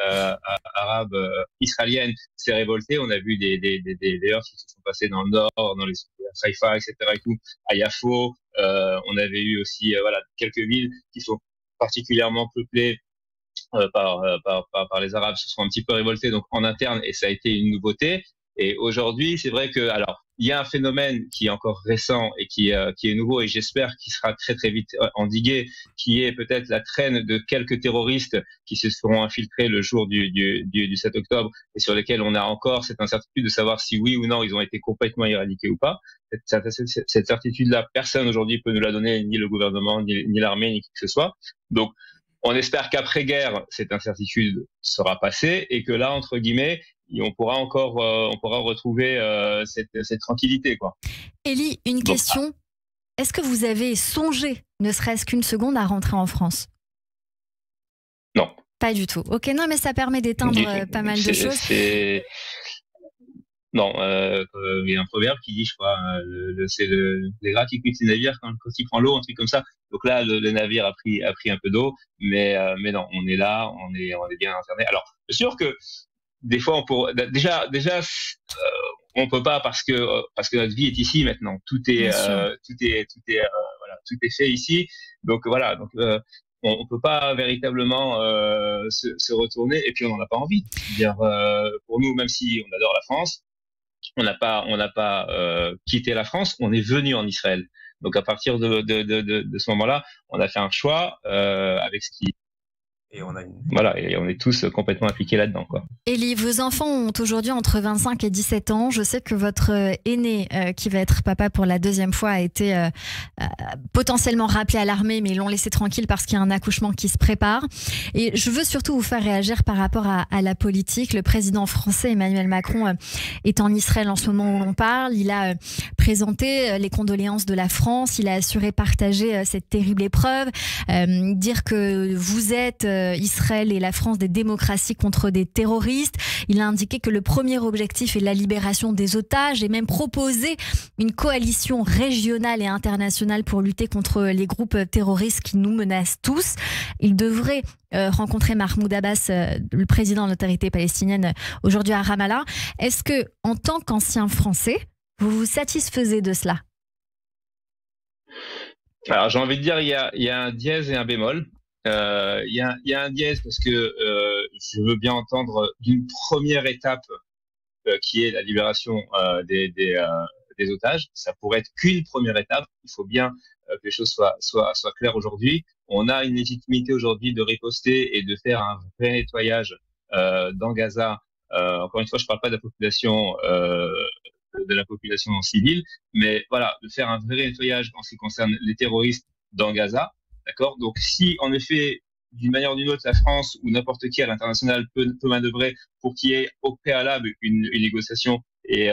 [SPEAKER 11] arabe israélienne s'est révoltée. On a vu des heurts qui se sont passés dans le nord, dans les Haïfa, etc. et tout, à Yafo. On avait eu aussi quelques villes qui sont particulièrement peuplées par les Arabes, se sont un petit peu révoltés donc en interne, et ça a été une nouveauté. Et aujourd'hui, c'est vrai que il y a un phénomène qui est encore récent et qui est nouveau, et j'espère qu'il sera très très vite endigué, qui est peut-être la traîne de quelques terroristes qui se seront infiltrés le jour du 7 octobre et sur lesquels on a encore cette incertitude de savoir si oui ou non ils ont été complètement éradiqués ou pas. Cette certitude-là, personne aujourd'hui peut nous la donner, ni le gouvernement, ni l'armée, ni qui que ce soit. Donc, on espère qu'après-guerre, cette incertitude sera passée et que là, entre guillemets, on pourra retrouver cette tranquillité, quoi.
[SPEAKER 2] Elie, une question. Est-ce que vous avez songé, ne serait-ce qu'une seconde, à rentrer en France?
[SPEAKER 11] Non.
[SPEAKER 2] Pas du tout. Ok, non, mais ça permet d'éteindre pas mal de choses.
[SPEAKER 11] Non, il y a un proverbe qui dit, je crois, c'est les gras qui cuisent les navires quand il prend l'eau, un truc comme ça. Donc là, le navire a pris un peu d'eau, mais non, on est là, on est bien interné. Alors, c'est sûr que des fois, on peut on peut pas parce que notre vie est ici maintenant. Tout est fait ici. Donc voilà. Donc on peut pas véritablement se retourner, et puis on n'en a pas envie. Dire pour nous, même si on adore la France, on n'a pas quitté la France. On est venu en Israël. Donc à partir de ce moment-là, on a fait un choix avec ce qui et on est tous complètement impliqués là-dedans, quoi.
[SPEAKER 2] Elie, vos enfants ont aujourd'hui entre 25 et 17 ans. Je sais que votre aîné, qui va être papa pour la deuxième fois, a été potentiellement rappelé à l'armée, mais ils l'ont laissé tranquille parce qu'il y a un accouchement qui se prépare. Et je veux surtout vous faire réagir par rapport à la politique. Le président français Emmanuel Macron est en Israël en ce moment où l'on parle. Il a présenté les condoléances de la France. Il a assuré partager cette terrible épreuve, dire que vous êtes Israël et la France des démocraties contre des terroristes. Il a indiqué que le premier objectif est la libération des otages et même proposé une coalition régionale et internationale pour lutter contre les groupes terroristes qui nous menacent tous. Il devrait rencontrer Mahmoud Abbas, le président de l'autorité palestinienne, aujourd'hui à Ramallah. Est-ce que, en tant qu'ancien Français, vous vous satisfaisez de cela?
[SPEAKER 11] Alors j'ai envie de dire, il y a un dièse et un bémol. y a un dièse parce que je veux bien entendre d'une première étape qui est la libération des otages. Ça pourrait être qu'une première étape. Il faut bien que les choses soient claires aujourd'hui. On a une légitimité aujourd'hui de riposter et de faire un vrai nettoyage dans Gaza. Encore une fois, je ne parle pas de la population civile, mais voilà, de faire un vrai nettoyage en ce qui concerne les terroristes dans Gaza. D'accord? Donc, si en effet, d'une manière ou d'une autre, la France ou n'importe qui à l'international peut manœuvrer pour qu'il y ait au préalable une négociation et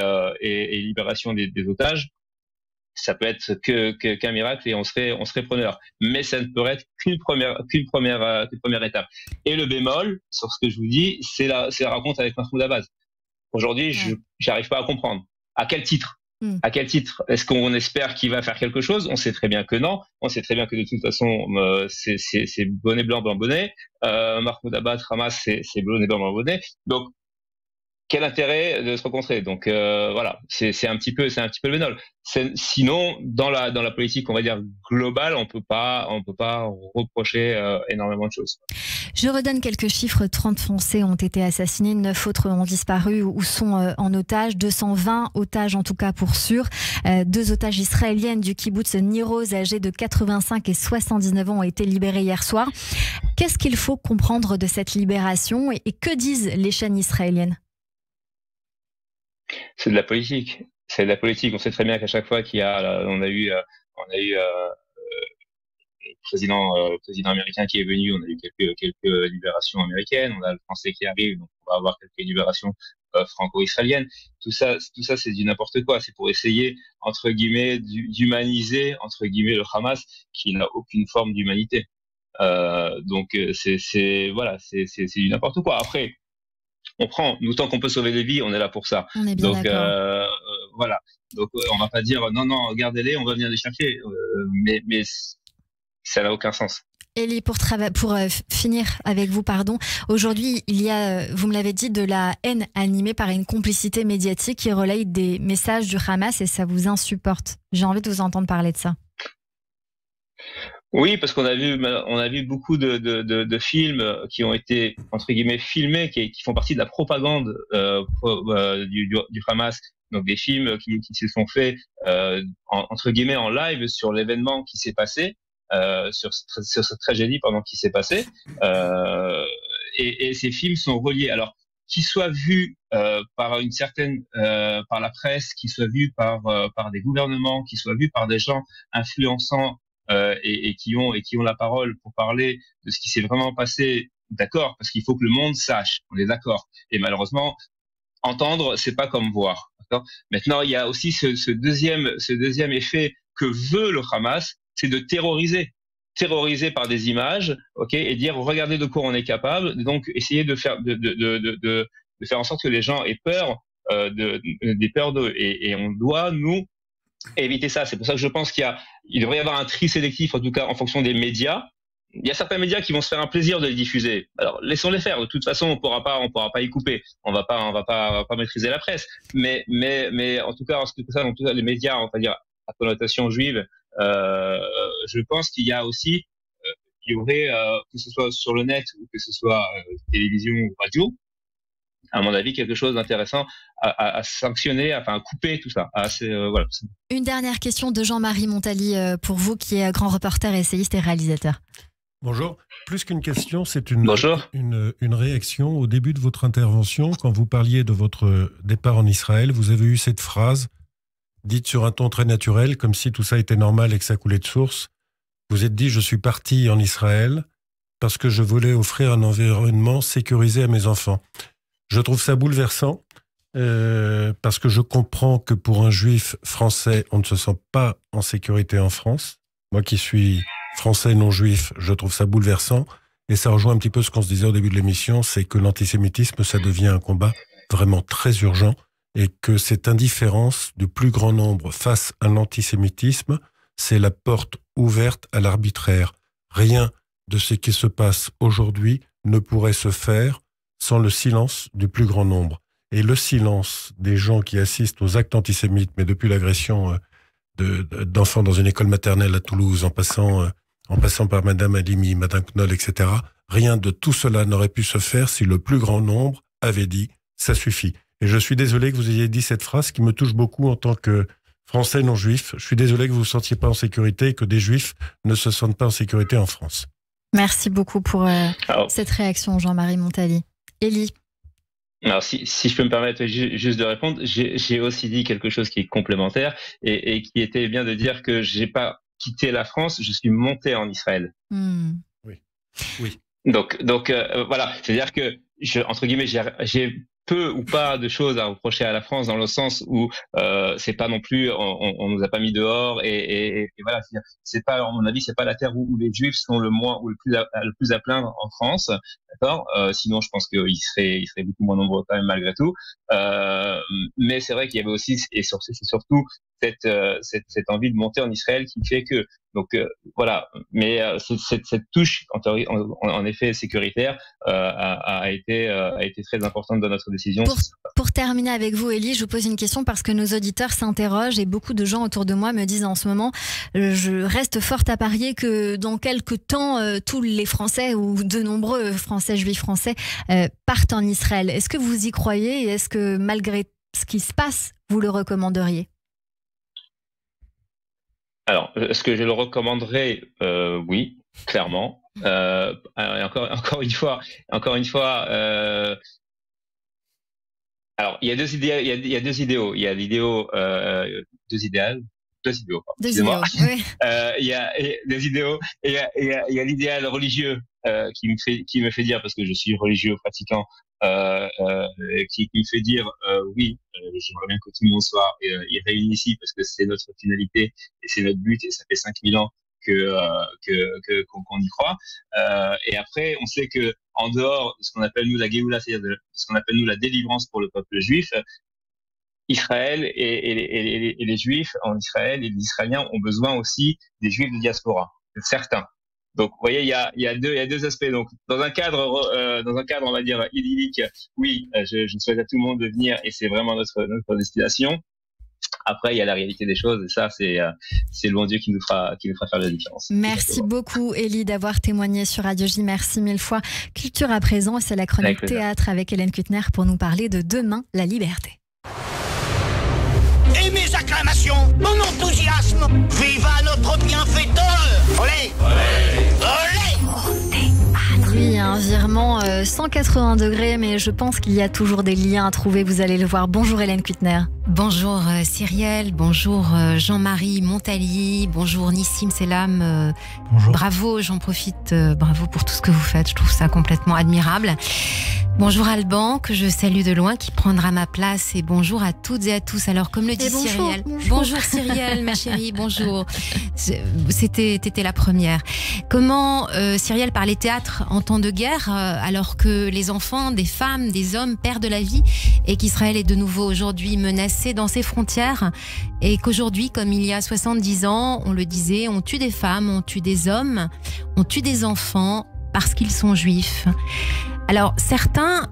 [SPEAKER 11] libération des otages, ça peut être qu'un miracle et on serait preneur. Mais ça ne peut être qu'une première étape. Et le bémol, sur ce que je vous dis, c'est la rencontre avec Mahmoud Abbas. Aujourd'hui, j'arrive pas à comprendre. À quel titre? À quel titre? Est-ce qu'on espère qu'il va faire quelque chose? On sait très bien que non. On sait très bien que de toute façon, c'est bonnet blanc, blanc bonnet. Mahmoud Abbas, Hamas, c'est bonnet blanc, blanc bonnet. Donc, quel intérêt de se rencontrer? Donc voilà, c'est un petit peu le bémol. Sinon, dans la politique, on va dire globale, on peut pas reprocher énormément de choses.
[SPEAKER 2] Je redonne quelques chiffres. 30 Français ont été assassinés, 9 autres ont disparu ou sont en otage, 220 otages en tout cas pour sûr. 2 otages israéliennes du kibbutz Niroz, âgées de 85 et 79 ans, ont été libérées hier soir. Qu'est-ce qu'il faut comprendre de cette libération et que disent les chaînes israéliennes?
[SPEAKER 11] C'est de la politique. C'est de la politique. On sait très bien qu'à chaque fois on a eu le président américain qui est venu, on a eu quelques libérations américaines, on a le français qui arrive, donc on va avoir quelques libérations franco-israéliennes. Tout ça, c'est du n'importe quoi. C'est pour essayer, entre guillemets, d'humaniser, entre guillemets, le Hamas, qui n'a aucune forme d'humanité. Donc, c'est du n'importe quoi. Après, on prend, nous, tant qu'on peut sauver des vies, on est là pour ça.
[SPEAKER 2] On est bien d'accord.
[SPEAKER 11] Voilà. Donc, on va pas dire non, gardez-les, on va venir les chercher. Mais ça n'a aucun sens.
[SPEAKER 2] Elie, pour finir avec vous, aujourd'hui, il y a, vous me l'avez dit, de la haine animée par une complicité médiatique qui relaye des messages du Hamas et ça vous insupporte. J'ai envie de vous entendre parler de ça.
[SPEAKER 11] Oui, parce qu'on a vu beaucoup de films qui ont été, entre guillemets, filmés, qui font partie de la propagande du Hamas. Donc des films qui se sont faits, entre guillemets, en live sur l'événement qui s'est passé, sur cette tragédie qui s'est passée. Et ces films sont reliés. Alors, qu'ils soient vus par la presse, qu'ils soient vus par des gouvernements, qu'ils soient vus par des gens influençants, et qui ont la parole pour parler de ce qui s'est vraiment passé, d'accord, parce qu'il faut que le monde sache, on est d'accord. Et malheureusement, entendre, c'est pas comme voir. D'accord. Maintenant, il y a aussi ce deuxième effet que veut le Hamas, c'est de terroriser par des images, ok, et dire regardez de quoi on est capable, donc essayer de faire en sorte que les gens aient peur, des peurs d'eux, et on doit nous éviter ça. C'est pour ça que je pense qu'il devrait y avoir un tri sélectif, en tout cas en fonction des médias. Il y a certains médias qui vont se faire un plaisir de les diffuser. Alors laissons-les faire. De toute façon, on pourra pas y couper. On va pas maîtriser la presse. Mais en tout cas, en ce qui concerne les médias, on va dire à connotation juive, je pense qu'il y a aussi, il y aurait, que ce soit sur le net ou que ce soit télévision ou radio, à mon avis, quelque chose d'intéressant à sanctionner, enfin à couper tout ça. Voilà.
[SPEAKER 2] Une dernière question de Jean-Marie Montali pour vous, qui est grand reporter, essayiste et réalisateur.
[SPEAKER 4] Bonjour. Plus qu'une question, c'est une réaction au début de votre intervention. Quand vous parliez de votre départ en Israël, vous avez eu cette phrase dite sur un ton très naturel, comme si tout ça était normal et que ça coulait de source. Vous êtes dit « Je suis parti en Israël parce que je voulais offrir un environnement sécurisé à mes enfants ». Je trouve ça bouleversant parce que je comprends que pour un juif français, on ne se sent pas en sécurité en France. Moi qui suis français non juif, je trouve ça bouleversant. Et ça rejoint un petit peu ce qu'on se disait au début de l'émission, c'est que l'antisémitisme, ça devient un combat vraiment très urgent et que cette indifférence du plus grand nombre face à l'antisémitisme, c'est la porte ouverte à l'arbitraire. Rien de ce qui se passe aujourd'hui ne pourrait se faire sans le silence du plus grand nombre. Et le silence des gens qui assistent aux actes antisémites, mais depuis l'agression d'enfants dans une école maternelle à Toulouse, en passant en passant par Madame Halimi, Madame Knoll, etc., rien de tout cela n'aurait pu se faire si le plus grand nombre avait dit « ça suffit ». Et je suis désolé que vous ayez dit cette phrase qui me touche beaucoup en tant que Français non juif. Je suis désolé que vous ne vous sentiez pas en sécurité et que des Juifs ne se sentent pas en sécurité en France.
[SPEAKER 2] Merci beaucoup pour cette réaction, Jean-Marie Montali. Élie.
[SPEAKER 11] Alors, si je peux me permettre juste de répondre, j'ai aussi dit quelque chose qui est complémentaire et qui était bien de dire que j'ai pas quitté la France, je suis monté en Israël.
[SPEAKER 4] Oui.
[SPEAKER 11] Donc voilà, c'est-à-dire que entre guillemets, j'ai peu ou pas de choses à reprocher à la France dans le sens où c'est pas non plus on nous a pas mis dehors et voilà, c'est pas, à mon avis, c'est pas la terre où les Juifs sont le plus à plaindre en France, d'accord. Sinon je pense qu'ils seraient beaucoup moins nombreux quand même malgré tout, mais c'est vrai qu'il y avait aussi c'est surtout cette envie de monter en Israël qui fait que voilà, mais cette touche en effet sécuritaire a été très importante dans notre décision.
[SPEAKER 2] Pour terminer avec vous, Élie, je vous pose une question parce que nos auditeurs s'interrogent et beaucoup de gens autour de moi me disent en ce moment, je reste forte à parier que dans quelques temps, tous les Français ou de nombreux Français, juifs français, partent en Israël. Est-ce que vous y croyez et est-ce que malgré ce qui se passe, vous le recommanderiez ?
[SPEAKER 11] Alors, est-ce que je le recommanderais ? Oui, clairement. Encore une fois. Alors, il y a deux idéaux. Il y a deux idéaux. Il y a l'idéal. Deux idéaux. Excusez-moi.
[SPEAKER 2] Oui.
[SPEAKER 11] Il y a des idéaux et il y a l'idéal religieux qui me fait dire, parce que je suis religieux pratiquant, qui me fait dire oui, j'aimerais bien que tout le monde soit réuni ici parce que c'est notre finalité et c'est notre but et ça fait 5000 ans qu'on y croit. Et après, on sait que en dehors de ce qu'on appelle nous la Géoula, c'est-à-dire de ce qu'on appelle nous la délivrance pour le peuple juif, Israël et les Juifs en Israël et les Israéliens ont besoin aussi des Juifs de diaspora, certains. Donc, vous voyez, il y a deux aspects. Donc, dans un cadre, on va dire idyllique, oui, je souhaite à tout le monde de venir et c'est vraiment notre destination. Après, il y a la réalité des choses et ça, c'est le bon Dieu qui nous fera faire la différence.
[SPEAKER 2] Merci beaucoup, Élie, d'avoir témoigné sur Radio J. Merci mille fois. Culture à présent, c'est la chronique théâtre avec Hélène Kuttner pour nous parler de Demain, la liberté.
[SPEAKER 12] Et mes acclamations, mon enthousiasme, viva notre bienfaiteur! Olé! Olé! Olé!
[SPEAKER 2] Oui, un virement 180 degrés, mais je pense qu'il y a toujours des liens à trouver, vous allez le voir. Bonjour Hélène Kuttner.
[SPEAKER 13] Bonjour Cyrielle, bonjour Jean-Marie Montali, bonjour Nissim Selam.
[SPEAKER 3] Bonjour.
[SPEAKER 13] Bravo, j'en profite, bravo pour tout ce que vous faites, je trouve ça complètement admirable. Bonjour Alban, que je salue de loin, qui prendra ma place, et bonjour à toutes et à tous. Alors, comme le dit Cyrielle, bonjour Cyrielle, ma chérie, bonjour. T'étais la première. Comment Cyrielle parlait théâtre en temps de guerre, alors que les enfants, des femmes, des hommes perdent la vie, et qu'Israël est de nouveau aujourd'hui menacé dans ses frontières, et qu'aujourd'hui, comme il y a 70 ans, on le disait, on tue des femmes, on tue des hommes, on tue des enfants parce qu'ils sont juifs. Alors certains,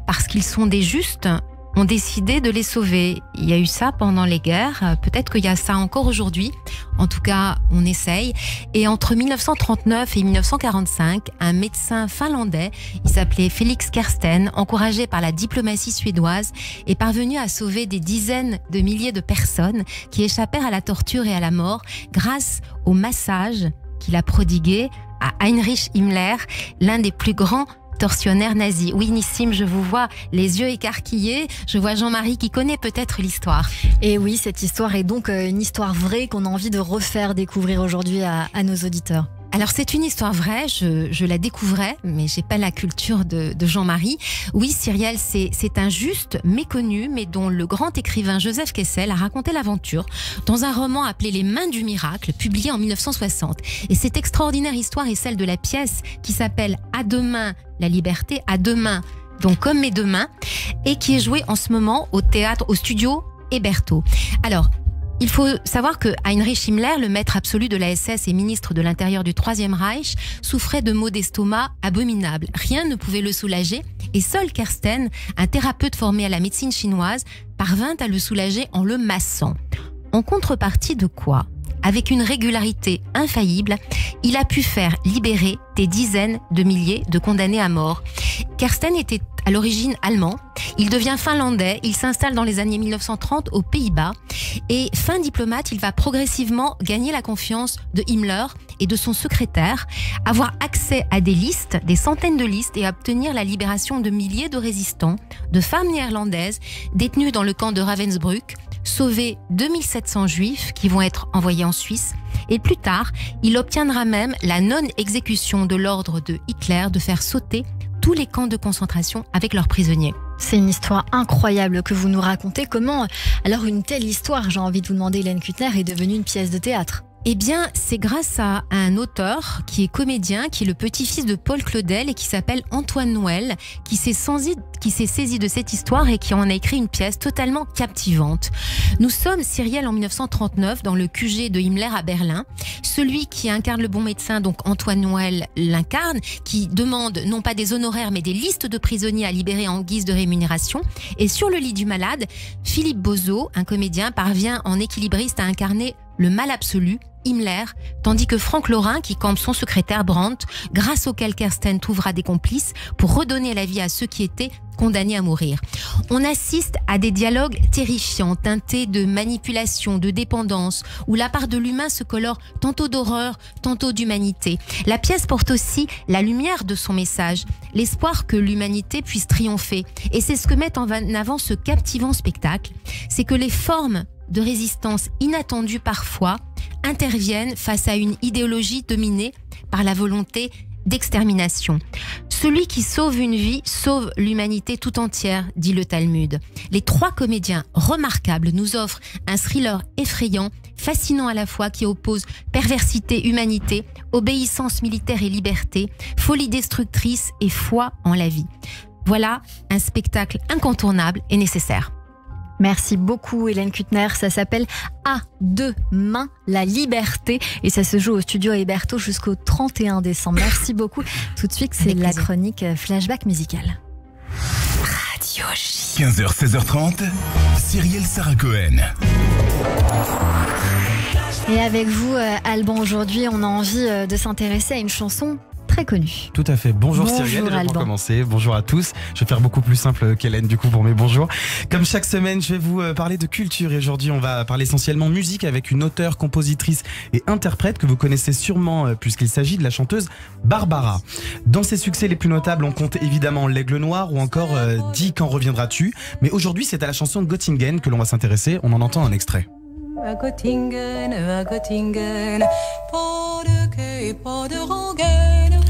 [SPEAKER 13] parce qu'ils sont des justes, ont décidé de les sauver. Il y a eu ça pendant les guerres, peut-être qu'il y a ça encore aujourd'hui, en tout cas on essaye. Et entre 1939 et 1945, un médecin finlandais, il s'appelait Felix Kersten, encouragé par la diplomatie suédoise, est parvenu à sauver des dizaines de milliers de personnes qui échappèrent à la torture et à la mort grâce au massage qu'il a prodigué à Heinrich Himmler, l'un des plus grands tortionnaire nazi. Oui, Nissim, je vous vois les yeux écarquillés. Je vois Jean-Marie qui connaît peut-être l'histoire.
[SPEAKER 2] Et oui, cette histoire est donc une histoire vraie qu'on a envie de refaire découvrir aujourd'hui à nos auditeurs.
[SPEAKER 13] Alors c'est une histoire vraie, je la découvrais, mais j'ai pas la culture de Jean-Marie. Oui, Cyrielle, c'est un juste méconnu, mais dont le grand écrivain Joseph Kessel a raconté l'aventure dans un roman appelé Les Mains du Miracle, publié en 1960. Et cette extraordinaire histoire est celle de la pièce qui s'appelle À demain la liberté, à demain, donc comme mes deux mains, et qui est jouée en ce moment au théâtre, au studio Héberto. Alors, il faut savoir que Heinrich Himmler, le maître absolu de la SS et ministre de l'Intérieur du Troisième Reich, souffrait de maux d'estomac abominables. Rien ne pouvait le soulager et seul Kersten, un thérapeute formé à la médecine chinoise, parvint à le soulager en le massant. En contrepartie de quoi ? avec une régularité infaillible, il a pu faire libérer des dizaines de milliers de condamnés à mort. Kersten était à l'origine allemand, il devient finlandais, il s'installe dans les années 1930 aux Pays-Bas et fin diplomate, il va progressivement gagner la confiance de Himmler et de son secrétaire, avoir accès à des listes, des centaines de listes et obtenir la libération de milliers de résistants, de femmes néerlandaises détenues dans le camp de Ravensbrück, sauver 2700 juifs qui vont être envoyés en Suisse. Et plus tard, il obtiendra même la non-exécution de l'ordre de Hitler de faire sauter tous les camps de concentration avec leurs prisonniers.
[SPEAKER 2] C'est une histoire incroyable que vous nous racontez. Comment alors une telle histoire, j'ai envie de vous demander, Hélène Kuttner, est devenue une pièce de théâtre ?
[SPEAKER 13] Eh bien, c'est grâce à un auteur qui est comédien, qui est le petit-fils de Paul Claudel et qui s'appelle Antoine Noël, qui s'est saisi de cette histoire et qui en a écrit une pièce totalement captivante. Nous sommes, Cyrielle, en 1939, dans le QG de Himmler à Berlin. Celui qui incarne le bon médecin, donc Antoine Noël, l'incarne, qui demande non pas des honoraires, mais des listes de prisonniers à libérer en guise de rémunération. Et sur le lit du malade, Philippe Bozo, un comédien, parvient en équilibriste à incarner le mal absolu, Himmler, tandis que Franck Laurin, qui campe son secrétaire Brandt, grâce auquel Kersten trouvera des complices pour redonner la vie à ceux qui étaient condamnés à mourir. On assiste à des dialogues terrifiants, teintés de manipulation, de dépendance, où la part de l'humain se colore tantôt d'horreur, tantôt d'humanité. La pièce porte aussi la lumière de son message, l'espoir que l'humanité puisse triompher. Et c'est ce que met en avant ce captivant spectacle, c'est que les formes de résistance inattendues parfois interviennent face à une idéologie dominée par la volonté d'extermination. Celui qui sauve une vie sauve l'humanité tout entière, dit le Talmud. Les trois comédiens remarquables nous offrent un thriller effrayant, fascinant à la fois, qui oppose perversité, humanité, obéissance militaire et liberté, folie destructrice et foi en la vie. Voilà un spectacle incontournable et nécessaire.
[SPEAKER 2] Merci beaucoup Hélène Kuttner, ça s'appelle À deux mains la liberté et ça se joue au studio Héberto jusqu'au 31 décembre. Merci beaucoup. Tout de suite, c'est la chronique Flashback musical.
[SPEAKER 1] Radio J. 15h, 16h30, Cyrielle Sarah Cohen.
[SPEAKER 2] Et avec vous, Alban, aujourd'hui, on a envie de s'intéresser à une chanson très connu.
[SPEAKER 14] Tout à fait. Bonjour Cyrielle, déjà pour commencer. Bonjour à tous. Je vais faire beaucoup plus simple qu'Hélène du coup pour mes bonjours. Comme chaque semaine, je vais vous parler de culture et aujourd'hui on va parler essentiellement musique avec une auteure, compositrice et interprète que vous connaissez sûrement puisqu'il s'agit de la chanteuse Barbara. Dans ses succès les plus notables, on compte évidemment L'Aigle Noir ou encore Dis quand reviendras-tu. Mais aujourd'hui, c'est à la chanson Göttingen que l'on va s'intéresser. On en entend un extrait.
[SPEAKER 15] À Göttingen, pas de quai, pas de rengaine.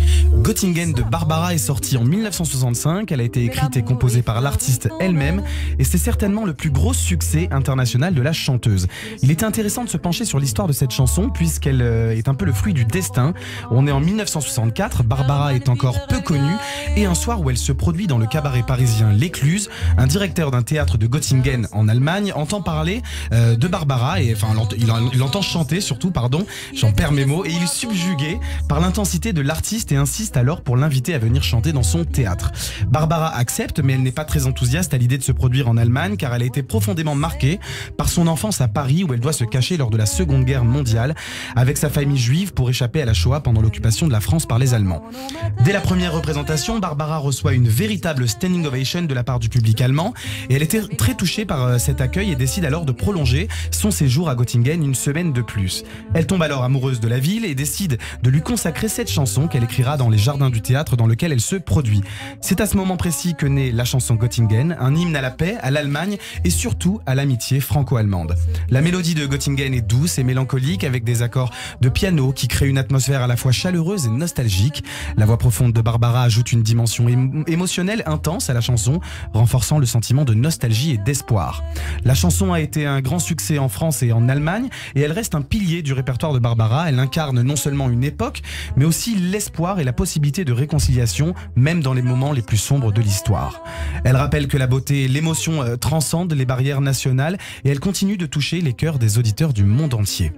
[SPEAKER 14] Göttingen de Barbara est sortie en 1965, elle a été écrite et composée par l'artiste elle-même et c'est certainement le plus gros succès international de la chanteuse. Il était intéressant de se pencher sur l'histoire de cette chanson puisqu'elle est un peu le fruit du destin. On est en 1964, Barbara est encore peu connue et un soir où elle se produit dans le cabaret parisien L'Écluse, un directeur d'un théâtre de Göttingen en Allemagne entend parler de Barbara et enfin il entend chanter surtout, pardon, j'en perds mes mots, et il est subjugué par l'intensité de l'artiste et insiste alors pour l'inviter à venir chanter dans son théâtre. Barbara accepte, mais elle n'est pas très enthousiaste à l'idée de se produire en Allemagne car elle a été profondément marquée par son enfance à Paris où elle doit se cacher lors de la Seconde Guerre mondiale avec sa famille juive pour échapper à la Shoah pendant l'occupation de la France par les Allemands. Dès la première représentation, Barbara reçoit une véritable standing ovation de la part du public allemand et elle était très touchée par cet accueil et décide alors de prolonger son séjour à Göttingen une semaine de plus. Elle tombe alors amoureuse de la ville et décide de lui consacrer cette chanson qu'elle écrira dans les jardins du théâtre dans lequel elle se produit. C'est à ce moment précis que naît la chanson Göttingen, un hymne à la paix, à l'Allemagne et surtout à l'amitié franco-allemande. La mélodie de Göttingen est douce et mélancolique avec des accords de piano qui créent une atmosphère à la fois chaleureuse et nostalgique. La voix profonde de Barbara ajoute une dimension émotionnelle intense à la chanson, renforçant le sentiment de nostalgie et d'espoir. La chanson a été un grand succès en France et en Allemagne et elle reste un pilier du répertoire de Barbara. Elle incarne non seulement une époque mais aussi l'espoir et la possibilité de réconciliation même dans les moments les plus sombres de l'histoire. Elle rappelle que la beauté et l'émotion transcendent les barrières nationales et elle continue de toucher les cœurs des auditeurs du monde entier.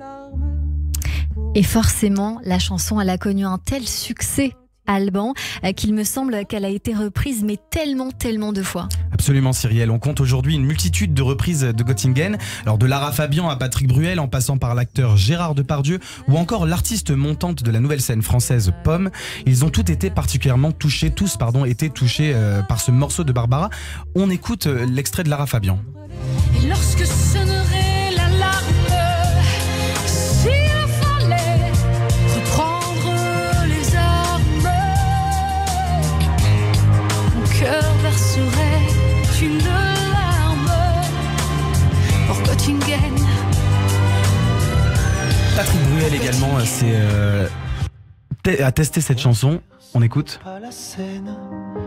[SPEAKER 2] Et forcément, la chanson elle a connu un tel succès Alban, qu'il me semble qu'elle a été reprise mais tellement de fois.
[SPEAKER 14] Absolument Cyrielle, on compte aujourd'hui une multitude de reprises de Göttingen, alors de Lara Fabian à Patrick Bruel en passant par l'acteur Gérard Depardieu ou encore l'artiste montante de la nouvelle scène française Pomme. Ils ont tous été touchés par ce morceau de Barbara. On écoute l'extrait de Lara Fabian.
[SPEAKER 15] Et lorsque sonnerait l'alarme, s'il fallait reprendre les armes, mon cœur verserait une larme pour Göttingen.
[SPEAKER 14] Patrick Bruel également a testé cette chanson. On écoute.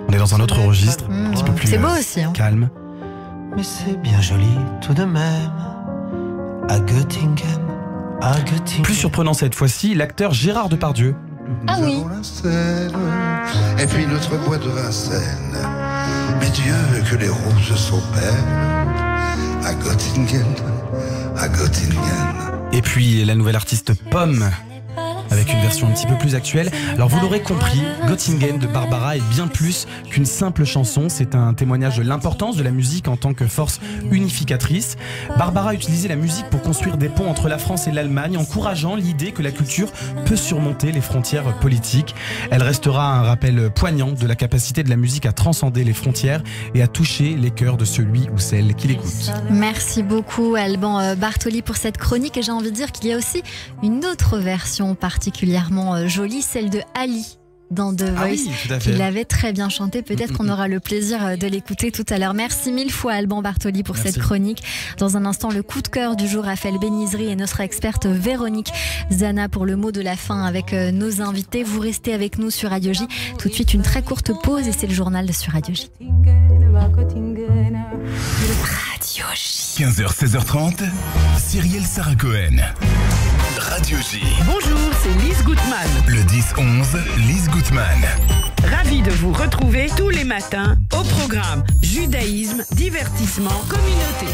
[SPEAKER 14] On est dans un autre registre, un petit peu plus
[SPEAKER 2] c'est beau aussi, hein.
[SPEAKER 14] Calme.
[SPEAKER 16] Mais c'est bien joli tout de même. À Göttingen.
[SPEAKER 14] Plus surprenant cette fois-ci, l'acteur Gérard Depardieu.
[SPEAKER 2] Ah oui.
[SPEAKER 17] Et puis notre bois de Vincennes. Mais Dieu, que les roses sont belles. À Göttingen. À Göttingen.
[SPEAKER 14] Et puis la nouvelle artiste Pomme, avec une version un petit peu plus actuelle. Alors vous l'aurez compris, Göttingen de Barbara est bien plus qu'une simple chanson. C'est un témoignage de l'importance de la musique en tant que force unificatrice. Barbara a utilisé la musique pour construire des ponts entre la France et l'Allemagne, encourageant l'idée que la culture peut surmonter les frontières politiques. Elle restera un rappel poignant de la capacité de la musique à transcender les frontières et à toucher les cœurs de celui ou celle qui l'écoute.
[SPEAKER 2] Merci beaucoup Alban Bartoli pour cette chronique, et j'ai envie de dire qu'il y a aussi une autre version particulièrement jolie, celle de Ali dans The Voice, qu'il avait très bien chanté. Peut-être qu'on aura le plaisir de l'écouter tout à l'heure. Merci mille fois Alban Bartoli pour cette chronique. Dans un instant, le coup de cœur du jour, Raphaël Benizri et notre experte Véronique Zana pour le mot de la fin avec nos invités. Vous restez avec nous sur Radio J. Tout de suite, une très courte pause et c'est le journal sur Radio J.
[SPEAKER 1] Radio J. 15h, 16h30, Cyrielle Sarah Cohen. Radio J.
[SPEAKER 18] Bonjour, c'est Lise Gutmann.
[SPEAKER 1] Le 10-11, Lise Gutmann.
[SPEAKER 18] Ravie de vous retrouver tous les matins au programme Judaïsme, divertissement, communauté.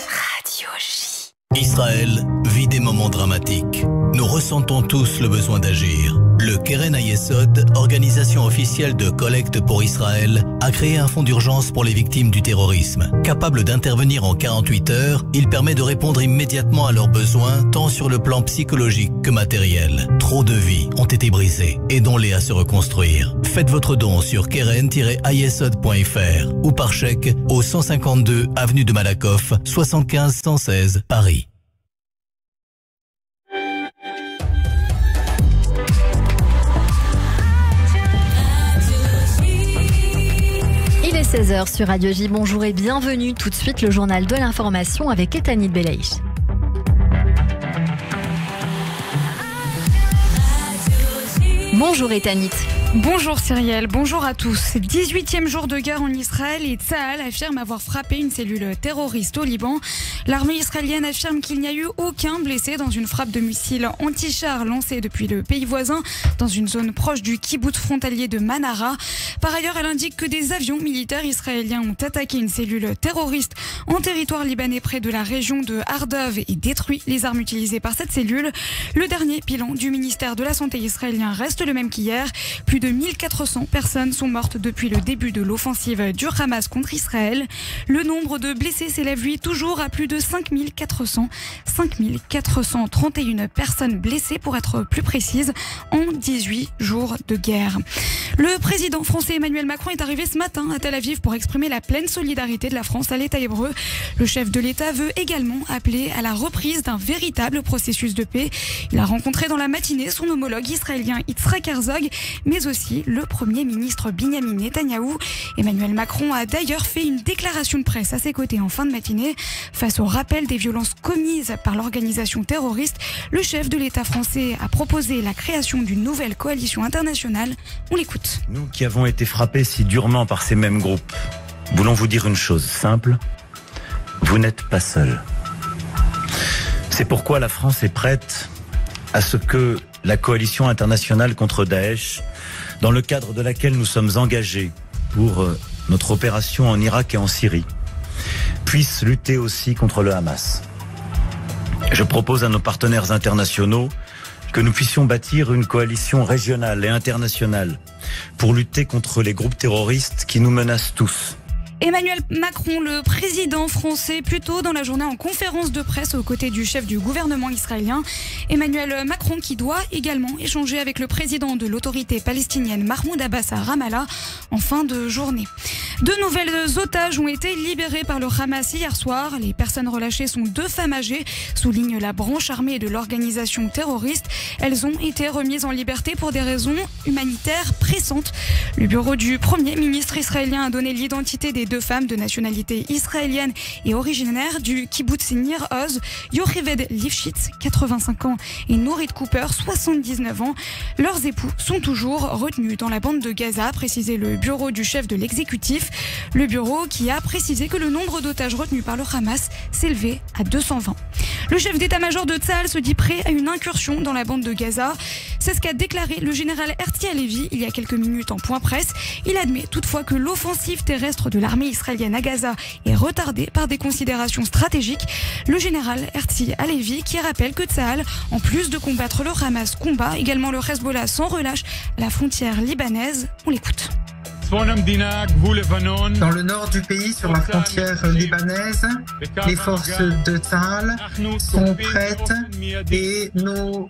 [SPEAKER 1] Radio J.
[SPEAKER 8] Israël vit des moments dramatiques. Nous ressentons tous le besoin d'agir. Le Keren Hayesod, organisation officielle de collecte pour Israël, a créé un fonds d'urgence pour les victimes du terrorisme. Capable d'intervenir en 48 heures, il permet de répondre immédiatement à leurs besoins, tant sur le plan psychologique que matériel. Trop de vies ont été brisées. Aidons-les à se reconstruire. Faites votre don sur keren-hayesod.fr ou par chèque au 152 avenue de Malakoff, 75 116 Paris.
[SPEAKER 2] Il est 16h sur Radio J. Bonjour et bienvenue. Tout de suite, le journal de l'information avec Etanit Belaïch. Bonjour Etanit.
[SPEAKER 6] Bonjour Cyrielle, bonjour à tous. 18e jour de guerre en Israël et Tsahal affirme avoir frappé une cellule terroriste au Liban. L'armée israélienne affirme qu'il n'y a eu aucun blessé dans une frappe de missiles anti-chars lancée depuis le pays voisin dans une zone proche du kibboutz frontalier de Manara. Par ailleurs, elle indique que des avions militaires israéliens ont attaqué une cellule terroriste en territoire libanais près de la région de Hardov et détruit les armes utilisées par cette cellule. Le dernier bilan du ministère de la Santé israélien reste le même qu'hier. Plus de 1400 personnes sont mortes depuis le début de l'offensive du Hamas contre Israël. Le nombre de blessés s'élève lui toujours à plus de 5431 personnes blessées pour être plus précise en 18 jours de guerre. Le président français Emmanuel Macron est arrivé ce matin à Tel Aviv pour exprimer la pleine solidarité de la France à l'État hébreu. Le chef de l'État veut également appeler à la reprise d'un véritable processus de paix. Il a rencontré dans la matinée son homologue israélien Yitzhak Herzog, mais aussi le Premier ministre Binyamin Netanyahou. Emmanuel Macron a d'ailleurs fait une déclaration de presse à ses côtés en fin de matinée. Face au rappel des violences commises par l'organisation terroriste, le chef de l'État français a proposé la création d'une nouvelle coalition internationale. On l'écoute.
[SPEAKER 19] Nous qui avons été frappés si durement par ces mêmes groupes, voulons vous dire une chose simple, vous n'êtes pas seuls. C'est pourquoi la France est prête à ce que la coalition internationale contre Daesh, dans le cadre de laquelle nous sommes engagés pour notre opération en Irak et en Syrie, puisse lutter aussi contre le Hamas. Je propose à nos partenaires internationaux que nous puissions bâtir une coalition régionale et internationale pour lutter contre les groupes terroristes qui nous menacent tous.
[SPEAKER 6] Emmanuel Macron, le président français, plus tôt dans la journée en conférence de presse aux côtés du chef du gouvernement israélien. Emmanuel Macron qui doit également échanger avec le président de l'autorité palestinienne Mahmoud Abbas à Ramallah en fin de journée. 2 nouvelles otages ont été libérées par le Hamas hier soir. Les personnes relâchées sont 2 femmes âgées, souligne la branche armée de l'organisation terroriste. Elles ont été remises en liberté pour des raisons humanitaires pressantes. Le bureau du Premier ministre israélien a donné l'identité des 2 femmes de nationalité israélienne et originaire du kibbutz Nir Oz, Yocheved Lifshitz, 85 ans, et Nourit Cooper, 79 ans. Leurs époux sont toujours retenus dans la bande de Gaza, a précisé le bureau du chef de l'exécutif. Le bureau qui a précisé que le nombre d'otages retenus par le Hamas s'élevait à 220. Le chef d'état-major de Tsahal se dit prêt à une incursion dans la bande de Gaza. C'est ce qu'a déclaré le général Herzi Halevi il y a quelques minutes en point presse. Il admet toutefois que l'offensive terrestre de l'armée israélienne à Gaza est retardée par des considérations stratégiques. Le général Herzi Halevi qui rappelle que Tsahal, en plus de combattre le Hamas, combat également le Hezbollah sans relâche à la frontière libanaise. On l'écoute.
[SPEAKER 20] Dans le nord du pays, sur la frontière libanaise, les forces de Tsahal sont prêtes et nous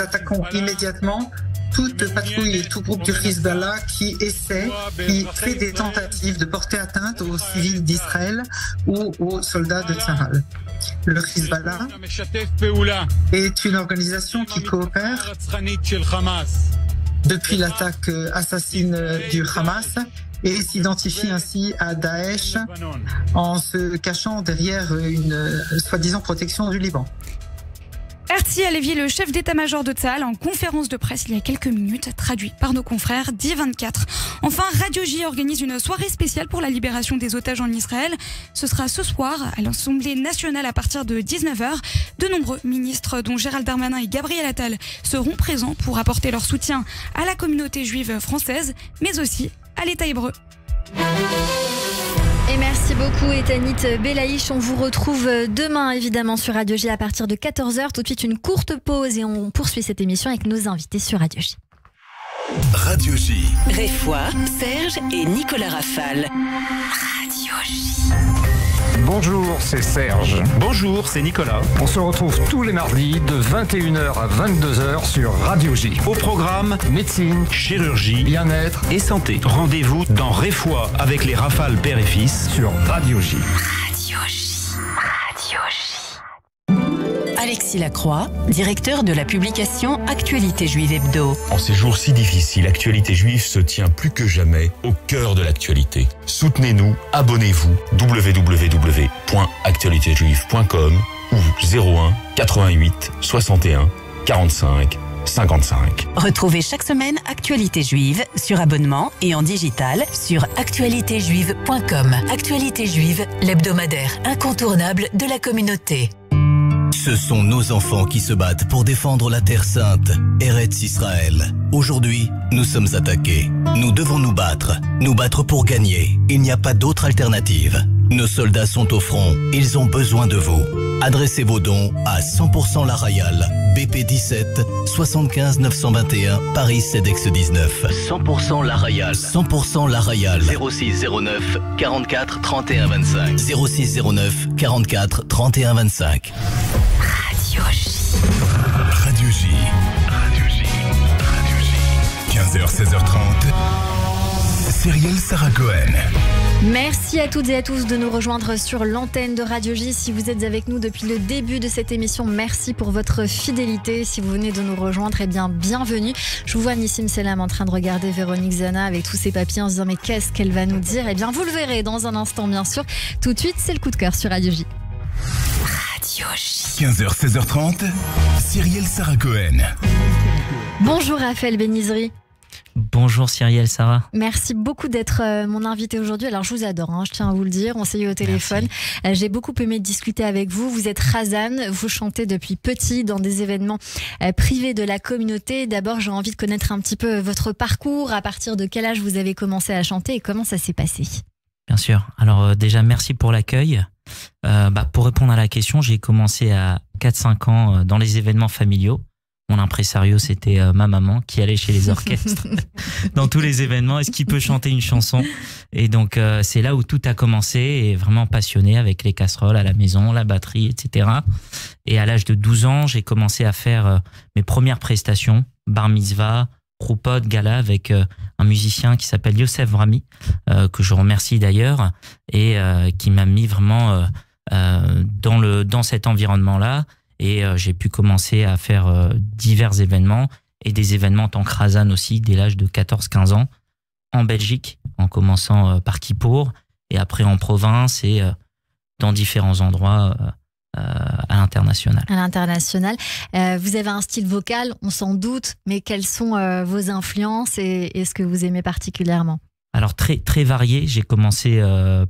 [SPEAKER 20] attaquons immédiatement toute patrouille et tout groupe du Hezbollah qui fait des tentatives de porter atteinte aux civils d'Israël ou aux soldats de Tsahal. Le Hezbollah est une organisation qui coopère depuis l'attaque assassine du Hamas et s'identifie ainsi à Daesh en se cachant derrière une soi-disant protection du Liban.
[SPEAKER 6] Herzi Halevi, le chef d'état-major de Tsahal, en conférence de presse il y a quelques minutes, traduit par nos confrères d'I24. Enfin, Radio J organise une soirée spéciale pour la libération des otages en Israël. Ce sera ce soir à l'Assemblée nationale à partir de 19h. De nombreux ministres, dont Gérald Darmanin et Gabriel Attal, seront présents pour apporter leur soutien à la communauté juive française, mais aussi à l'État hébreu.
[SPEAKER 2] Et merci beaucoup Etanit Belaïch. On vous retrouve demain évidemment sur Radio J à partir de 14h. Tout de suite une courte pause et on poursuit cette émission avec nos invités sur Radio J.
[SPEAKER 1] Radio J.
[SPEAKER 21] Réfoy, Serge et Nicolas Rafale.
[SPEAKER 2] Radio J.
[SPEAKER 22] Bonjour, c'est Serge.
[SPEAKER 23] Bonjour, c'est Nicolas.
[SPEAKER 22] On se retrouve tous les mardis de 21h à 22h sur Radio J.
[SPEAKER 23] Au programme,
[SPEAKER 22] médecine,
[SPEAKER 23] chirurgie,
[SPEAKER 22] bien-être
[SPEAKER 23] et santé. Rendez-vous dans Réfoy avec les Rafales père et fils
[SPEAKER 22] sur Radio J.
[SPEAKER 2] Radio J. Radio J.
[SPEAKER 21] Alexis Lacroix, directeur de la publication Actualité Juive Hebdo.
[SPEAKER 24] En ces jours si difficiles, Actualité Juive se tient plus que jamais au cœur de l'actualité. Soutenez-nous, abonnez-vous, www.actualitéjuive.com ou 01 88 61 45 55.
[SPEAKER 21] Retrouvez chaque semaine Actualité Juive sur abonnement et en digital sur actualitéjuive.com. Actualité Juive, l'hebdomadaire incontournable de la communauté.
[SPEAKER 8] Ce sont nos enfants qui se battent pour défendre la Terre Sainte, Eretz Israël. Aujourd'hui, nous sommes attaqués. Nous devons nous battre pour gagner. Il n'y a pas d'autre alternative. Nos soldats sont au front, ils ont besoin de vous. Adressez vos dons à 100% La Royale, BP 17 75 921 Paris CEDEX 19. 100% La Royale. 100% La Royale. 06 09 44 31 25. 06 09 44 31 25.
[SPEAKER 1] Radio J. Radio J. Radio J. Radio J. 15h, 16h30. Cyrielle Sarah Cohen.
[SPEAKER 2] Merci à toutes et à tous de nous rejoindre sur l'antenne de Radio J. Si vous êtes avec nous depuis le début de cette émission, merci pour votre fidélité. Si vous venez de nous rejoindre, eh bien, bienvenue. Je vous vois Nissim Selam en train de regarder Véronique Zana avec tous ses papiers en se disant mais qu'est-ce qu'elle va nous dire? Eh bien, vous le verrez dans un instant, bien sûr. Tout de suite, c'est le coup de cœur sur Radio J.
[SPEAKER 1] Radio J. 15h, 16h30. Cyrielle Sarah Cohen.
[SPEAKER 2] Bonjour Raphaël Benizri.
[SPEAKER 25] Bonjour Cyrielle Sarah.
[SPEAKER 2] Merci beaucoup d'être mon invité aujourd'hui. Alors je vous adore, je tiens à vous le dire, on s'est eu au téléphone. J'ai beaucoup aimé discuter avec vous. Vous êtes Razan, vous chantez depuis petit dans des événements privés de la communauté. D'abord j'ai envie de connaître un petit peu votre parcours, à partir de quel âge vous avez commencé à chanter et comment ça s'est passé.
[SPEAKER 25] Bien sûr, alors déjà merci pour l'accueil. Pour répondre à la question, j'ai commencé à 4-5 ans dans les événements familiaux. Mon impresario, c'était ma maman qui allait chez les orchestres dans tous les événements. Est-ce qu'il peut chanter une chanson? Et donc, c'est là où tout a commencé, et vraiment passionné avec les casseroles à la maison, la batterie, etc. Et à l'âge de 12 ans, j'ai commencé à faire mes premières prestations, bar mitzvah, Roupot, gala, avec un musicien qui s'appelle Yosef Vrami, que je remercie d'ailleurs, et qui m'a mis vraiment dans cet environnement-là. Et j'ai pu commencer à faire divers événements, et des événements en tant que Razan aussi, dès l'âge de 14-15 ans, en Belgique, en commençant par Kippour, et après en province, et dans différents endroits à l'international.
[SPEAKER 2] À l'international. Vous avez un style vocal, on s'en doute, mais quelles sont vos influences et ce que vous aimez particulièrement?
[SPEAKER 25] Alors très, très varié. J'ai commencé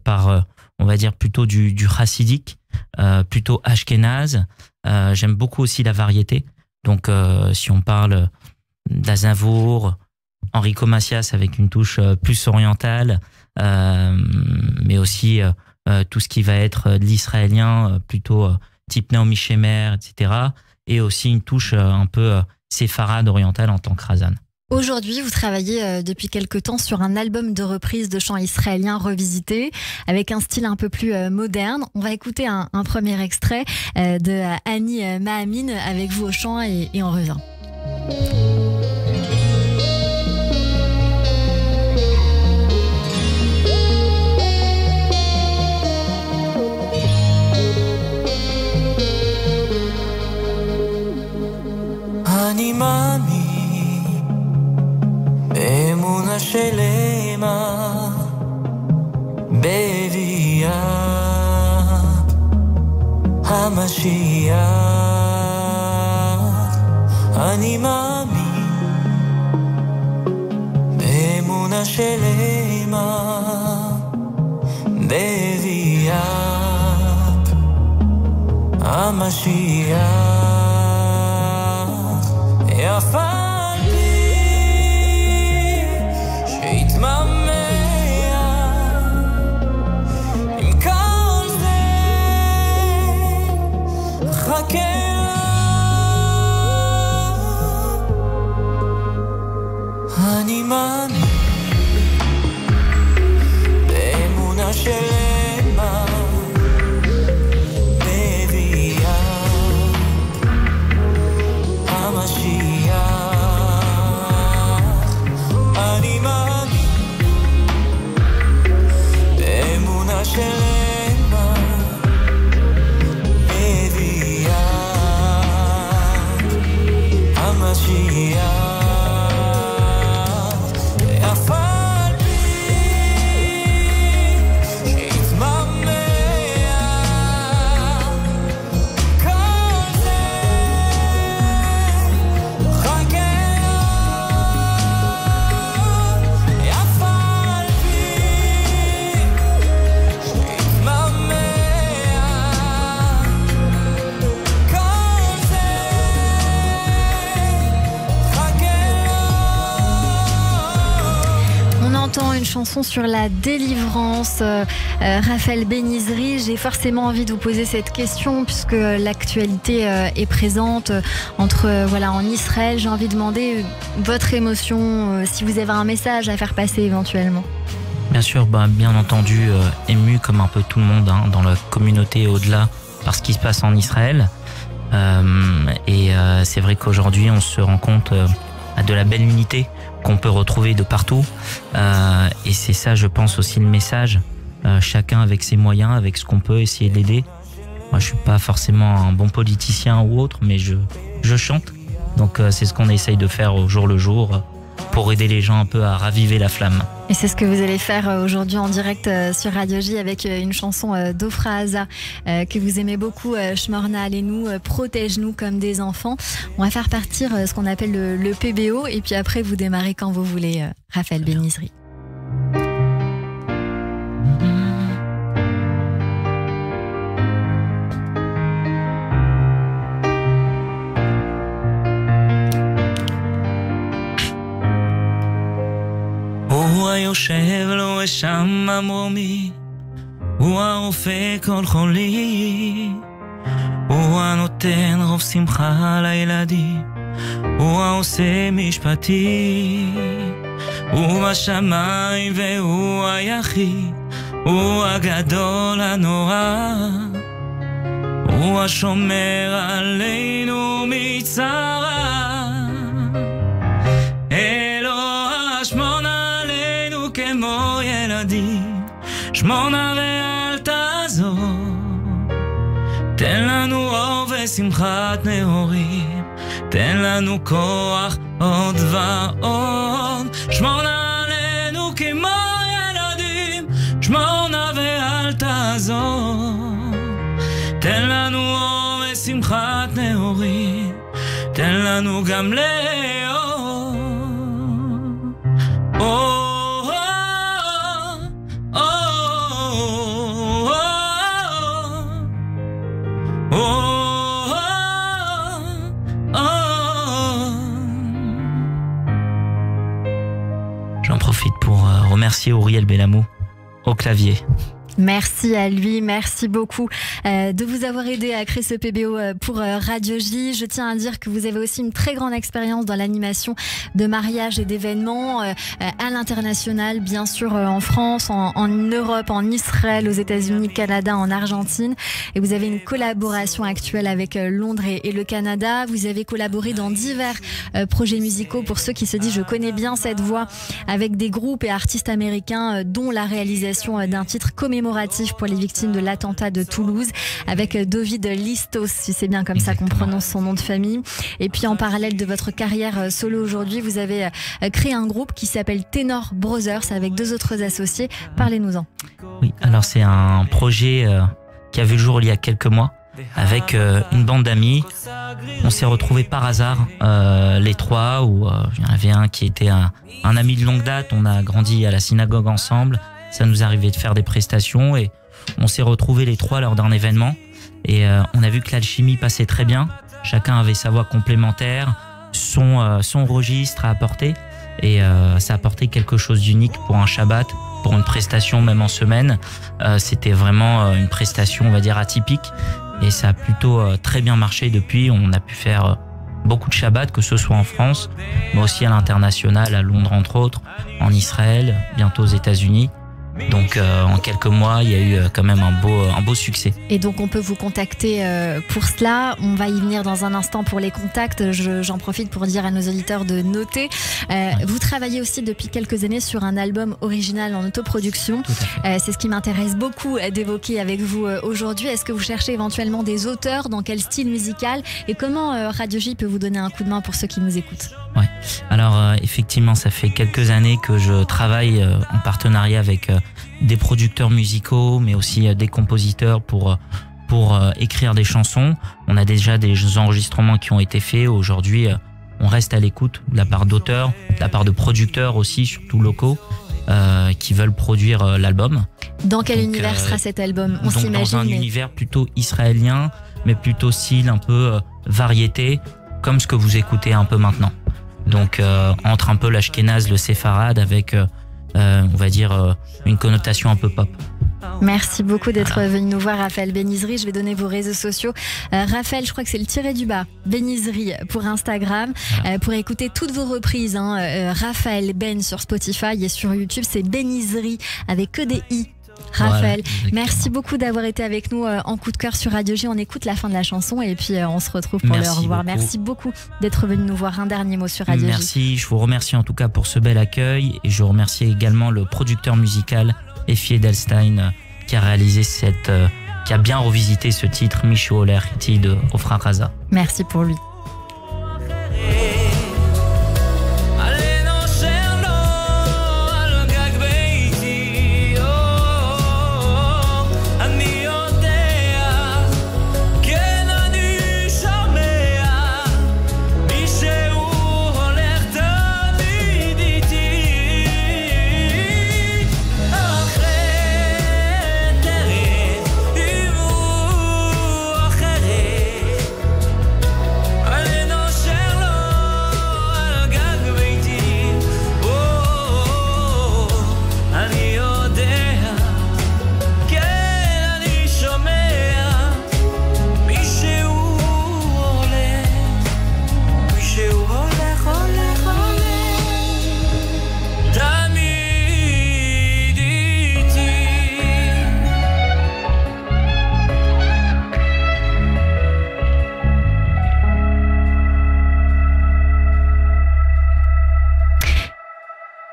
[SPEAKER 25] par, on va dire, plutôt du chassidique, plutôt ashkénaze. J'aime beaucoup aussi la variété. Donc si on parle d'Aznavour, Enrico Macias avec une touche plus orientale, mais aussi tout ce qui va être de l'israélien, plutôt type Naomi Shemer, etc. Et aussi une touche un peu séfarade orientale en tant que Razan.
[SPEAKER 2] Aujourd'hui, vous travaillez depuis quelque temps sur un album de reprises de chants israéliens revisités, avec un style un peu plus moderne. On va écouter un premier extrait de Annie Mahamin avec vous au chant, et on revient.
[SPEAKER 4] אני מאמין באמונה שלמה בביאה המשיח. אני מאמין באמונה שלמה בביאה המשיח. אף על פי שהתממע עם כל זה, חכה אני מאמין באמונה שלמה בביאה המשיח. אני מאמין באמונה שלמה בביאה המשיח. אף על פי שהתממע כל זה, חכה אף על פי שהתממע כל זה,
[SPEAKER 2] On entend une chanson sur la délivrance, Raphaël Benizri. J'ai forcément envie de vous poser cette question puisque l'actualité est présente en Israël. J'ai envie de demander votre émotion, si vous avez un message à faire passer éventuellement.
[SPEAKER 25] Bien sûr, bien entendu, ému comme un peu tout le monde dans la communauté et au-delà par ce qui se passe en Israël. C'est vrai qu'aujourd'hui, on se rend compte de la belle unité qu'on peut retrouver de partout. Et c'est ça, je pense, aussi le message. Chacun avec ses moyens, avec ce qu'on peut essayer d'aider. Moi, je suis pas forcément un bon politicien ou autre, mais je chante. Donc, c'est ce qu'on essaye de faire au jour le jour pour aider les gens un peu à raviver la flamme.
[SPEAKER 2] Et c'est ce que vous allez faire aujourd'hui en direct sur Radio J avec une chanson d'Ofra Haza que vous aimez beaucoup, Shmorna Aleinu, protège-nous comme des enfants. On va faire partir ce qu'on appelle le PBO et puis après vous démarrez quand vous voulez, Raphaël Benizri.
[SPEAKER 4] הוא היושב לו ושם המרומי, הוא הרופא כל חולי, הוא הנותן רוב שמחה לילדים, הוא העושה משפטי, הוא בשמיים והוא היחיד, הוא הגדול הנורא, הוא השומר עלינו מצרה. אלוה שמור עלינו כמו ילדים, שמור נא ואל תעזור, תן לנו אור ושמחת נעורים, תן לנו כוח עוד ועוד, שמור נא עלינו כמו ילדים, שמור נא ואל תעזור, תן לנו אור ושמחת נעורים, תן לנו גם לאור.
[SPEAKER 25] J'en profite pour remercier Auriel Bellamou au clavier.
[SPEAKER 2] Merci à lui, merci beaucoup de vous avoir aidé à créer ce PBO pour Radio J. Je tiens à dire que vous avez aussi une très grande expérience dans l'animation de mariages et d'événements à l'international, bien sûr en France, en Europe, en Israël, aux États-Unis, Canada, en Argentine. Et vous avez une collaboration actuelle avec Londres et le Canada. Vous avez collaboré dans divers projets musicaux. Pour ceux qui se disent, je connais bien cette voix, avec des groupes et artistes américains, dont la réalisation d'un titre commémoratif pour les victimes de l'attentat de Toulouse avec David Listos, si c'est bien comme ça qu'on prononce son nom de famille. Et puis en parallèle de votre carrière solo aujourd'hui, vous avez créé un groupe qui s'appelle Tenor Brothers avec 2 autres associés. Parlez-nous-en.
[SPEAKER 25] Oui, alors c'est un projet qui a vu le jour il y a quelques mois avec une bande d'amis. On s'est retrouvés par hasard, les trois, où il y en avait un qui était un ami de longue date. On a grandi à la synagogue ensemble. Ça nous arrivait de faire des prestations et on s'est retrouvés les trois lors d'un événement et on a vu que l'alchimie passait très bien. Chacun avait sa voix complémentaire, son registre à apporter et ça apportait quelque chose d'unique pour un Shabbat, pour une prestation même en semaine. C'était vraiment une prestation, on va dire, atypique et ça a plutôt très bien marché depuis. On a pu faire beaucoup de Shabbat, que ce soit en France, mais aussi à l'international, à Londres entre autres, en Israël, bientôt aux États-Unis. Donc en quelques mois, il y a eu quand même un beau succès.
[SPEAKER 2] Et donc on peut vous contacter pour cela. On va y venir dans un instant pour les contacts. J'en profite pour dire à nos auditeurs de noter. Vous travaillez aussi depuis quelques années sur un album original en autoproduction. C'est ce qui m'intéresse beaucoup d'évoquer avec vous aujourd'hui. Est-ce que vous cherchez éventuellement des auteurs? Dans quel style musical? Et comment Radio J peut vous donner un coup de main pour ceux qui nous écoutent?
[SPEAKER 25] Ouais. Alors effectivement, ça fait quelques années que je travaille en partenariat avec des producteurs musicaux, mais aussi des compositeurs pour écrire des chansons. On a déjà des enregistrements qui ont été faits. Aujourd'hui, on reste à l'écoute de la part d'auteurs, de la part de producteurs aussi, surtout locaux, qui veulent produire l'album.
[SPEAKER 2] Dans quel univers sera cet album? On s'imagine.
[SPEAKER 25] Dans un univers plutôt israélien, mais plutôt style un peu variété, comme ce que vous écoutez un peu maintenant. Donc entre un peu l'ashkénaze, le séfarade avec on va dire une connotation un peu pop.
[SPEAKER 2] Merci beaucoup d'être venu nous voir, Raphaël Benizri. Je vais donner vos réseaux sociaux. Raphaël, je crois que c'est le tiré-du-bas Benizri pour Instagram. Pour écouter toutes vos reprises, Raphaël Ben sur Spotify et sur YouTube, c'est Benizri avec que des i. Raphaël, voilà, merci beaucoup d'avoir été avec nous en coup de cœur sur Radio J. On écoute la fin de la chanson et puis on se retrouve pour le revoir. Merci beaucoup d'être venu nous voir. Un dernier mot sur Radio J.
[SPEAKER 25] Merci, je vous remercie en tout cas pour ce bel accueil et je remercie également le producteur musical Effie Edelstein qui a réalisé qui a bien revisité ce titre Michou Oler Hiti de Ofra Raza.
[SPEAKER 2] Merci pour lui.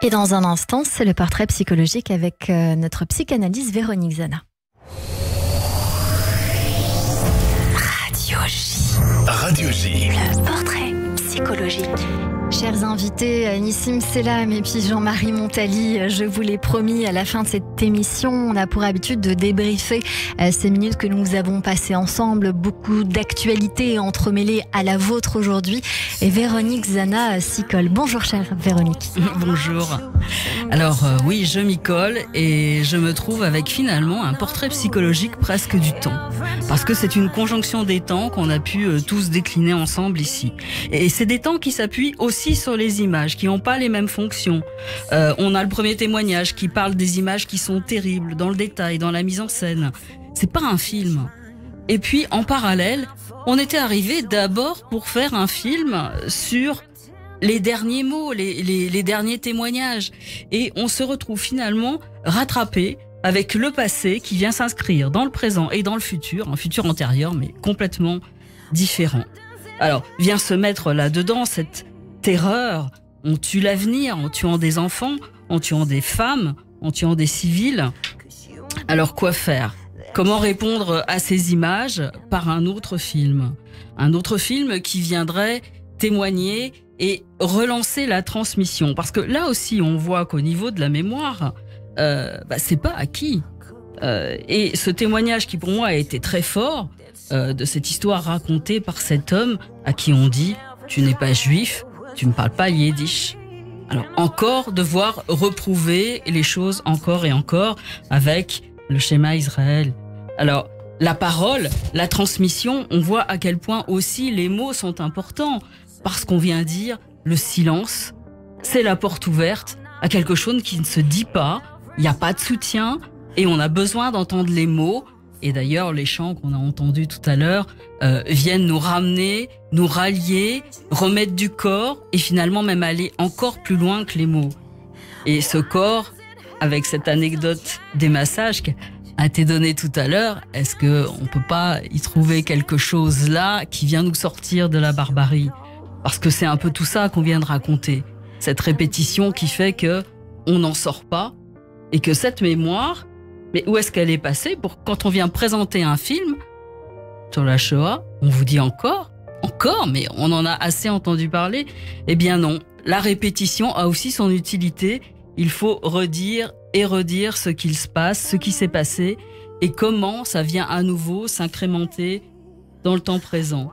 [SPEAKER 2] Et dans un instant, c'est le portrait psychologique avec notre psychanalyste Véronique Zana.
[SPEAKER 1] Radio J. Radio J.
[SPEAKER 2] Le portrait psychologique. Chers invités, Nissim Selam et puis Jean-Marie Montali, je vous l'ai promis, à la fin de cette émission, on a pour habitude de débriefer ces minutes que nous avons passées ensemble. Beaucoup d'actualités entremêlées à la vôtre aujourd'hui. Et Véronique Zana s'y colle. Bonjour chère Véronique.
[SPEAKER 5] Bonjour. Alors oui, je m'y colle et je me trouve avec finalement un portrait psychologique presque du temps. Parce que c'est une conjonction des temps qu'on a pu tous décliner ensemble ici. Et c'est des temps qui s'appuient aussi sur les images, qui n'ont pas les mêmes fonctions. On a le premier témoignage qui parle des images qui sont terribles, dans le détail, dans la mise en scène. C'est pas un film. Et puis, en parallèle, on était arrivé d'abord pour faire un film sur les derniers mots, les derniers témoignages. Et on se retrouve finalement rattrapé avec le passé qui vient s'inscrire dans le présent et dans le futur, un futur antérieur, mais complètement différent. Alors, vient se mettre là-dedans cette terreur. On tue l'avenir en tuant des enfants, en tuant des femmes, en tuant des civils. Alors, quoi faire ? Comment répondre à ces images par un autre film ? Un autre film qui viendrait témoigner et relancer la transmission. Parce que là aussi, on voit qu'au niveau de la mémoire, c'est pas acquis. Et ce témoignage qui, pour moi, a été très fort, de cette histoire racontée par cet homme à qui on dit « Tu n'es pas juif, tu ne parles pas yiddish ». Alors, encore devoir reprouver les choses encore et encore avec le schéma Israël. Alors, la parole, la transmission, on voit à quel point aussi les mots sont importants. Parce qu'on vient dire, le silence, c'est la porte ouverte à quelque chose qui ne se dit pas, il n'y a pas de soutien, et on a besoin d'entendre les mots. Et d'ailleurs, les chants qu'on a entendus tout à l'heure viennent nous ramener, nous rallier, remettre du corps, et finalement même aller encore plus loin que les mots. Et ce corps, avec cette anecdote des massages qui a été donnée tout à l'heure, est-ce qu'on peut pas y trouver quelque chose là qui vient nous sortir de la barbarie ? Parce que c'est un peu tout ça qu'on vient de raconter. Cette répétition qui fait que on n'en sort pas et que cette mémoire, mais où est-ce qu'elle est passée pour quand on vient présenter un film sur la Shoah, on vous dit encore, mais on en a assez entendu parler. Eh bien non, la répétition a aussi son utilité. Il faut redire et redire ce qu'il se passe, ce qui s'est passé et comment ça vient à nouveau s'incrémenter dans le temps présent.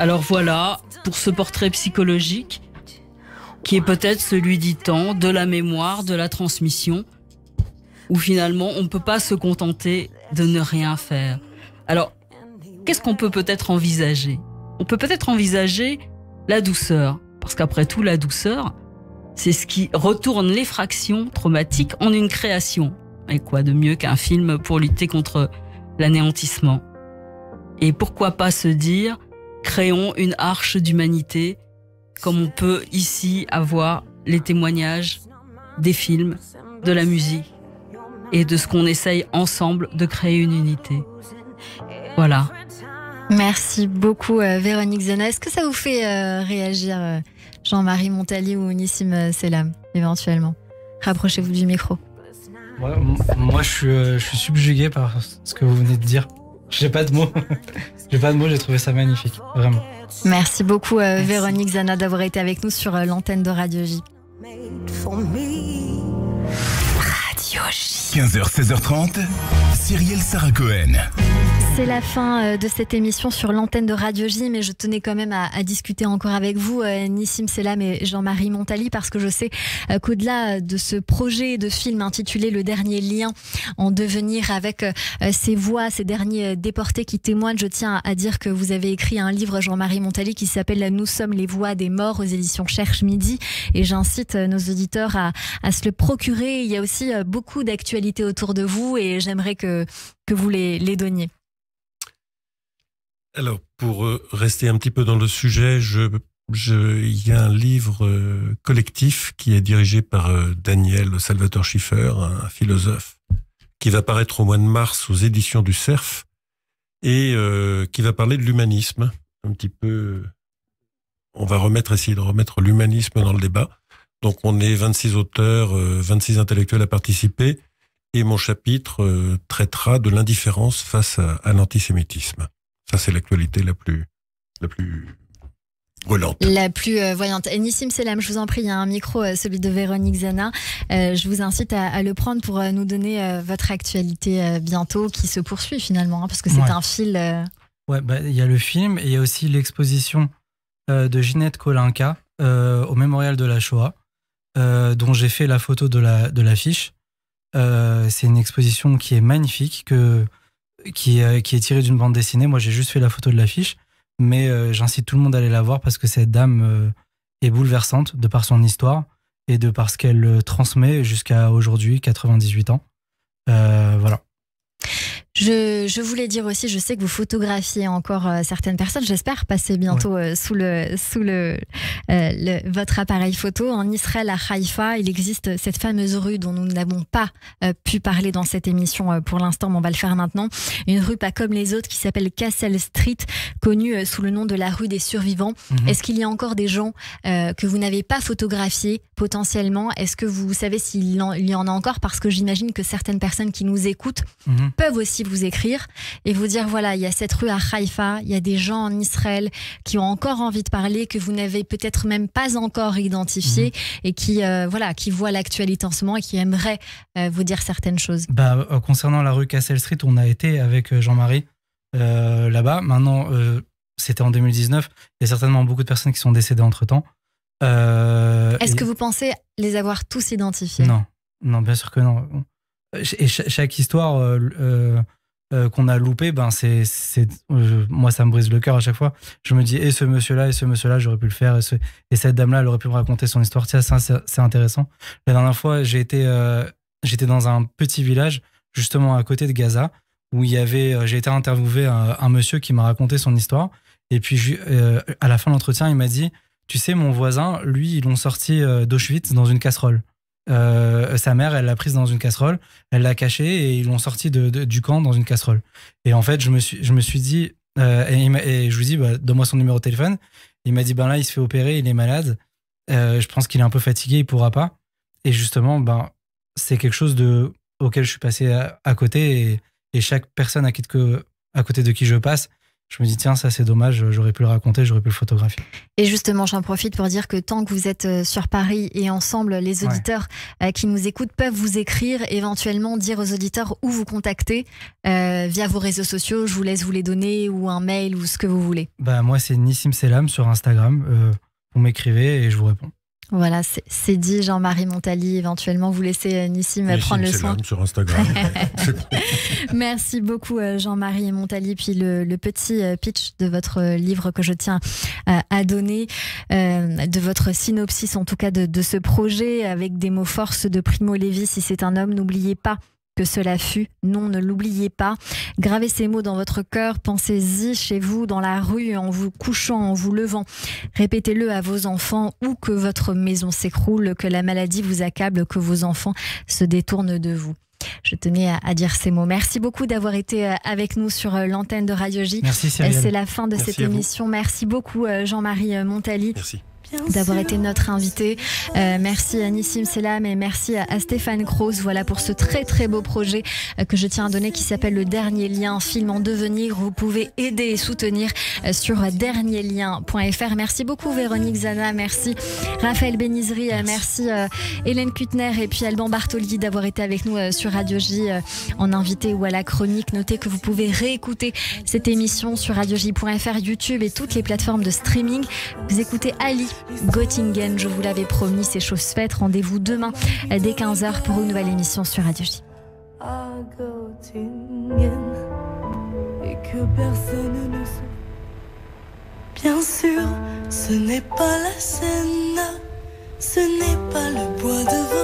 [SPEAKER 5] Alors voilà, pour ce portrait psychologique, qui est peut-être celui du temps, de la mémoire, de la transmission, où finalement on ne peut pas se contenter de ne rien faire. Alors, qu'est-ce qu'on peut peut-être envisager ? On peut peut-être envisager la douceur, parce qu'après tout, la douceur, c'est ce qui retourne les fractions traumatiques en une création. Et quoi de mieux qu'un film pour lutter contre l'anéantissement ? Et pourquoi pas se dire, créons une arche d'humanité, comme on peut ici avoir les témoignages des films, de la musique, et de ce qu'on essaye ensemble de créer une unité. Voilà.
[SPEAKER 2] Merci beaucoup Véronique Zana. Est-ce que ça vous fait réagir Jean-Marie Montali ou Nissim Selam éventuellement ? Rapprochez-vous du micro.
[SPEAKER 3] Moi je suis subjugué par ce que vous venez de dire. J'ai pas de mots. J'ai trouvé ça magnifique, vraiment.
[SPEAKER 2] Merci beaucoup Véronique Zana d'avoir été avec nous sur l'antenne de Radio J.
[SPEAKER 1] Radio J. 15h, 16h30, Cyrielle Sarah Cohen.
[SPEAKER 2] C'est la fin de cette émission sur l'antenne de Radio J, mais je tenais quand même à discuter encore avec vous, Nissim Selam et Jean-Marie Montali, parce que je sais qu'au-delà de ce projet de film intitulé Le Dernier Lien en devenir, avec ces voix, ces derniers déportés qui témoignent, je tiens à dire que vous avez écrit un livre, Jean-Marie Montali, qui s'appelle « Nous sommes les voix des morts » aux éditions Cherche Midi, et j'incite nos auditeurs à se le procurer. Il y a aussi beaucoup d'actualités autour de vous et j'aimerais que vous les donniez.
[SPEAKER 7] Alors, pour rester un petit peu dans le sujet, il y a un livre collectif qui est dirigé par Daniel Salvatore Schiffer, un philosophe, qui va paraître au mois de mars aux éditions du Cerf et qui va parler de l'humanisme. Un petit peu, on va essayer de remettre l'humanisme dans le débat. Donc on est 26 auteurs, 26 intellectuels à participer, et mon chapitre traitera de l'indifférence face à l'antisémitisme. Ça, c'est l'actualité la plus brûlante.
[SPEAKER 2] La plus voyante. Et Nissim Selam, je vous en prie, il y a un micro, celui de Véronique Zana. Je vous incite à le prendre pour nous donner votre actualité bientôt, qui se poursuit finalement, parce que c'est un fil...
[SPEAKER 3] Ouais, il y a le film et il y a aussi l'exposition de Ginette Kolinka au Mémorial de la Shoah, dont j'ai fait la photo de l'affiche. C'est une exposition qui est magnifique, qui est tirée d'une bande dessinée. Moi, j'ai juste fait la photo de l'affiche, mais j'incite tout le monde à aller la voir parce que cette dame est bouleversante de par son histoire et de par ce qu'elle transmet jusqu'à aujourd'hui, 98 ans. Voilà.
[SPEAKER 2] Je voulais dire aussi, je sais que vous photographiez encore certaines personnes. J'espère passer bientôt sous votre appareil photo. En Israël, à Haïfa, il existe cette fameuse rue dont nous n'avons pas pu parler dans cette émission pour l'instant, mais on va le faire maintenant. Une rue pas comme les autres qui s'appelle Castle Street, connue sous le nom de la rue des survivants. Est-ce qu'il y a encore des gens que vous n'avez pas photographiés potentiellement? Est-ce que vous savez s'il y en a encore? Parce que j'imagine que certaines personnes qui nous écoutent peuvent aussi vous écrire et vous dire voilà, il y a cette rue à Haïfa, il y a des gens en Israël qui ont encore envie de parler, que vous n'avez peut-être même pas encore identifié et qui voient l'actualité en ce moment et qui aimeraient vous dire certaines choses.
[SPEAKER 3] Concernant la rue Castle Street, on a été avec Jean-Marie là-bas. Maintenant, c'était en 2019. Il y a certainement beaucoup de personnes qui sont décédées entre-temps.
[SPEAKER 2] Est-ce que vous pensez les avoir tous identifiés?
[SPEAKER 3] Non, bien sûr que non. Et chaque histoire qu'on a loupée, moi ça me brise le cœur à chaque fois. Je me dis, et ce monsieur-là, j'aurais pu le faire, et cette dame-là, elle aurait pu me raconter son histoire. Tiens, ça, c'est intéressant. La dernière fois, j'étais dans un petit village, justement à côté de Gaza, où j'ai été interviewé un monsieur qui m'a raconté son histoire. Et puis, à la fin de l'entretien, il m'a dit, tu sais, mon voisin, lui, ils l'ont sorti d'Auschwitz dans une casserole. Sa mère, elle l'a prise dans une casserole, elle l'a cachée et ils l'ont sorti du camp dans une casserole. Et en fait, je me suis dit, et je lui dis, donne-moi son numéro de téléphone. Il m'a dit, là, il se fait opérer, il est malade. Je pense qu'il est un peu fatigué, il pourra pas. Et justement, c'est quelque chose auquel je suis passé à côté et chaque personne à côté de qui je passe, je me dis, tiens, ça c'est dommage, j'aurais pu le raconter, j'aurais pu le photographier.
[SPEAKER 2] Et justement, j'en profite pour dire que tant que vous êtes sur Paris et ensemble, les auditeurs qui nous écoutent peuvent vous écrire, éventuellement dire aux auditeurs où vous contacter via vos réseaux sociaux. Je vous laisse vous les donner, ou un mail, ou ce que vous voulez.
[SPEAKER 3] Moi, c'est Nissim Selam sur Instagram. Vous m'écrivez et je vous réponds.
[SPEAKER 2] Voilà, c'est dit. Jean-Marie Montali, éventuellement, vous laissez Nissim prendre le soin.
[SPEAKER 7] Sur Instagram.
[SPEAKER 2] Merci beaucoup Jean-Marie Montali. Puis le petit pitch de votre livre que je tiens à donner, de votre synopsis en tout cas de ce projet, avec des mots force de Primo Levi. Si c'est un homme, n'oubliez pas que cela fut. Non, ne l'oubliez pas. Gravez ces mots dans votre cœur, pensez-y chez vous, dans la rue, en vous couchant, en vous levant. Répétez-le à vos enfants, ou que votre maison s'écroule, que la maladie vous accable, que vos enfants se détournent de vous. Je tenais à dire ces mots. Merci beaucoup d'avoir été avec nous sur l'antenne de Radio J.
[SPEAKER 3] Merci Cyrielle.
[SPEAKER 2] C'est la fin de cette émission. Merci beaucoup Jean-Marie Montali.
[SPEAKER 7] Merci
[SPEAKER 2] d'avoir été notre invité. Merci à Nissim Selam et merci à Stéphane Kroos. Voilà pour ce très très beau projet que je tiens à donner, qui s'appelle Le Dernier Lien, film en devenir. Vous pouvez aider et soutenir sur dernierlien.fr. Merci beaucoup Véronique Zana, merci Raphaël Benizri, merci Hélène Kutner et puis Alban Bartoli d'avoir été avec nous sur Radio J en invité ou à la chronique. Notez que vous pouvez réécouter cette émission sur radioj.fr, YouTube et toutes les plateformes de streaming. Vous écoutez Ali Göttingen, je vous l'avais promis, c'est chose faite. Rendez-vous demain dès 15h pour une nouvelle émission sur Radio J.
[SPEAKER 9] Et que personne ne sait. Bien sûr, ce n'est pas la Seine, ce n'est pas le bois de